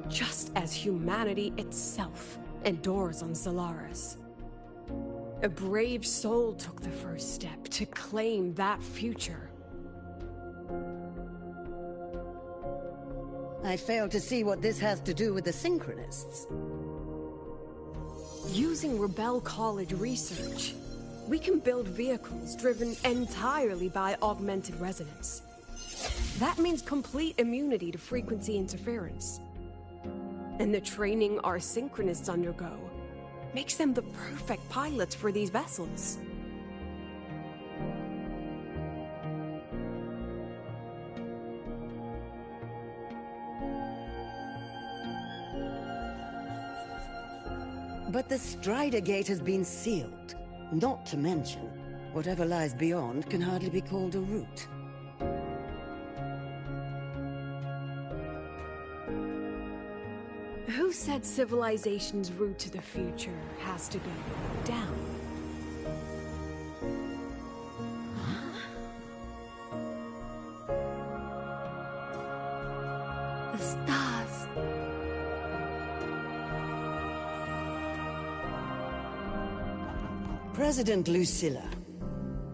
just as humanity itself endures on Solaris, a brave soul took the first step to claim that future.
I fail to see what this has to do with the Synchronists.
Using Rebel College research, we can build vehicles driven entirely by augmented resonance. That means complete immunity to frequency interference. And the training our Synchronists undergo makes them the perfect pilots for these vessels.
But the Strider Gate has been sealed. Not to mention, whatever lies beyond can hardly be called a route.
Who said civilization's route to the future has to go down?
The stars.
President Lucilla,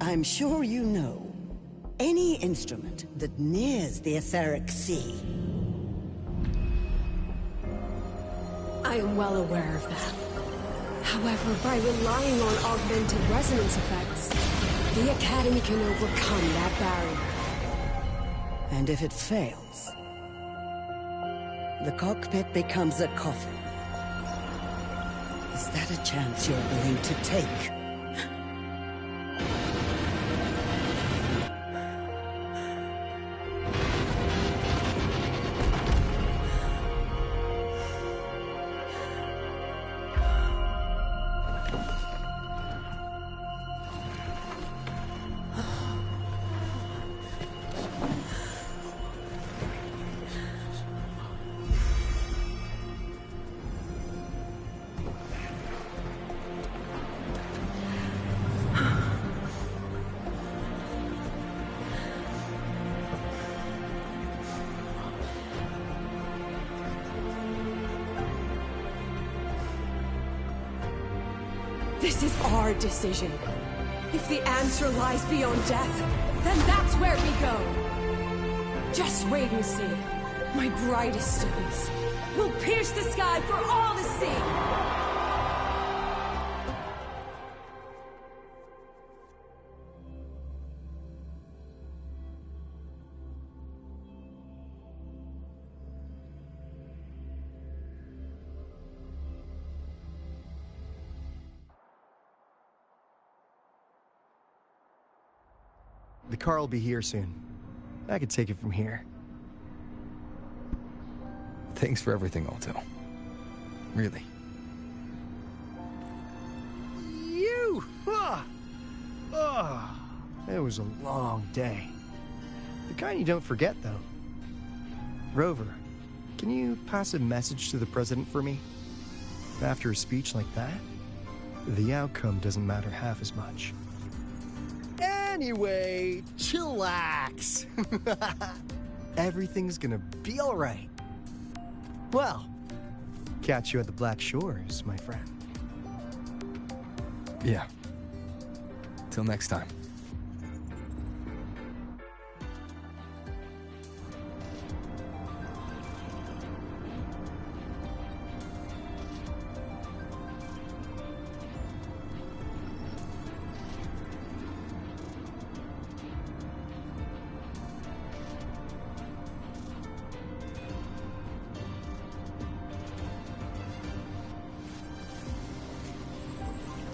I'm sure you know, any instrument that nears the etheric sea.
I am well aware of that. However, by relying on augmented resonance effects, the Academy can overcome that barrier.
And if it fails, the cockpit becomes a coffin. Is that a chance you're willing to take?
This is our decision. If the answer lies beyond death, then that's where we go. Just wait and see. My brightest students will pierce the sky for all to see.
The car will be here soon. I could take it from here.
Thanks for everything, Alto. Really.
You! It was a long day. The kind you don't forget, though. Rover, can you pass a message to the President for me? After a speech like that, the outcome doesn't matter half as much. Anyway, chillax. Everything's gonna be alright. Well, catch you at the Black Shores, my friend.
Yeah. Till next time.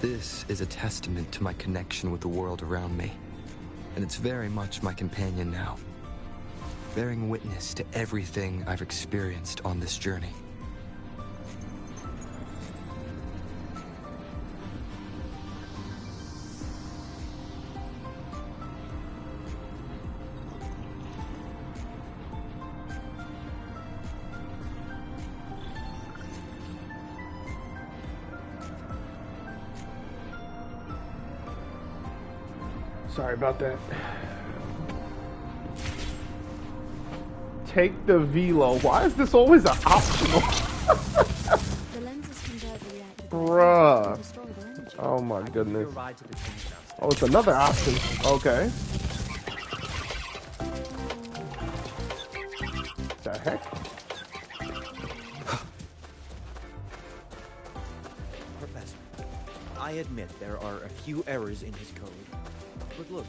This is a testament to my connection with the world around me, and it's very much my companion now, bearing witness to everything I've experienced on this journey.
Sorry about that. Take the velo. Why is this always an optional? Bruh. Oh my goodness. Oh, it's another option. Okay. The heck?
Professor, I admit there are a few errors in his code. But look,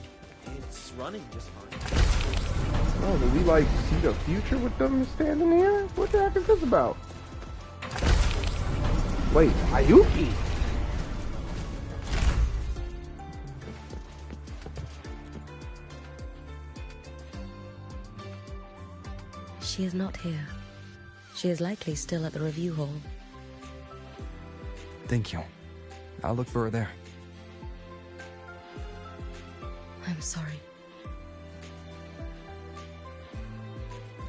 it's running just fine.
Oh, do we like see the future with them standing here? What the heck is this about? Wait, Ayuki?
She is not here. She is likely still at the review hall.
Thank you. I'll look for her there.
I'm sorry.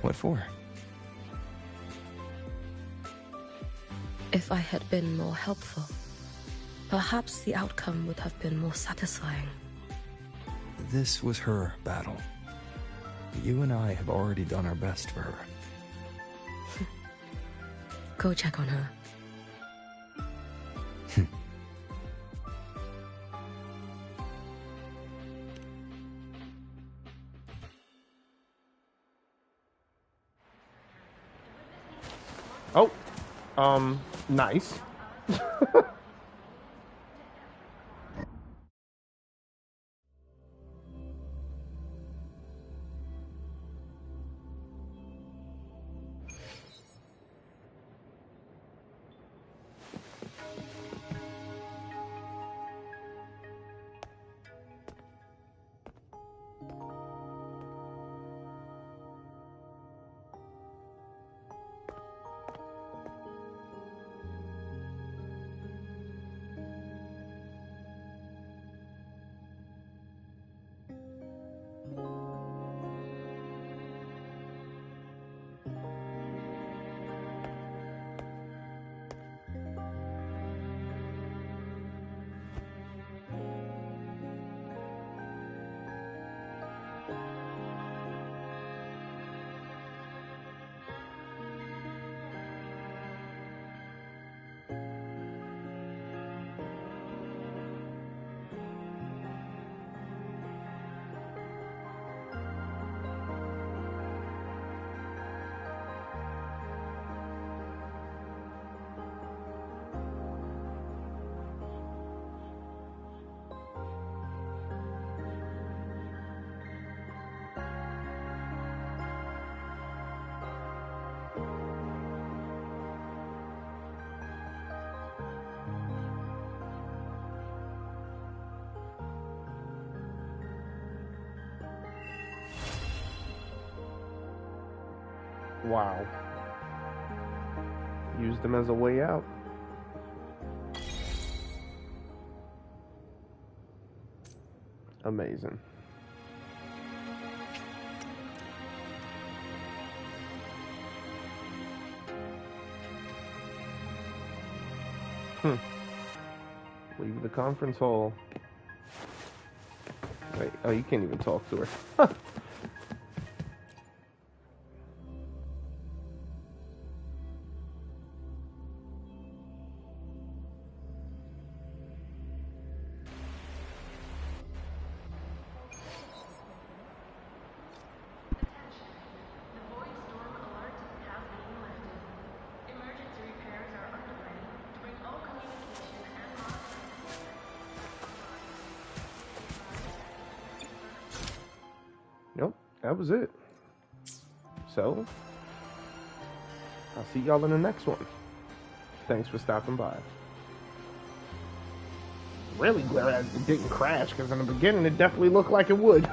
What for?
If I had been more helpful, perhaps the outcome would have been more satisfying.
This was her battle. You and I have already done our best for her.
Go check on her.
Oh, nice. Wow. Used them as a way out. Amazing. Leave the conference hall. Wait, oh, you can't even talk to her. Nope, that was it. So, I'll see y'all in the next one. Thanks for stopping by. Really glad it didn't crash, because in the beginning it definitely looked like it would.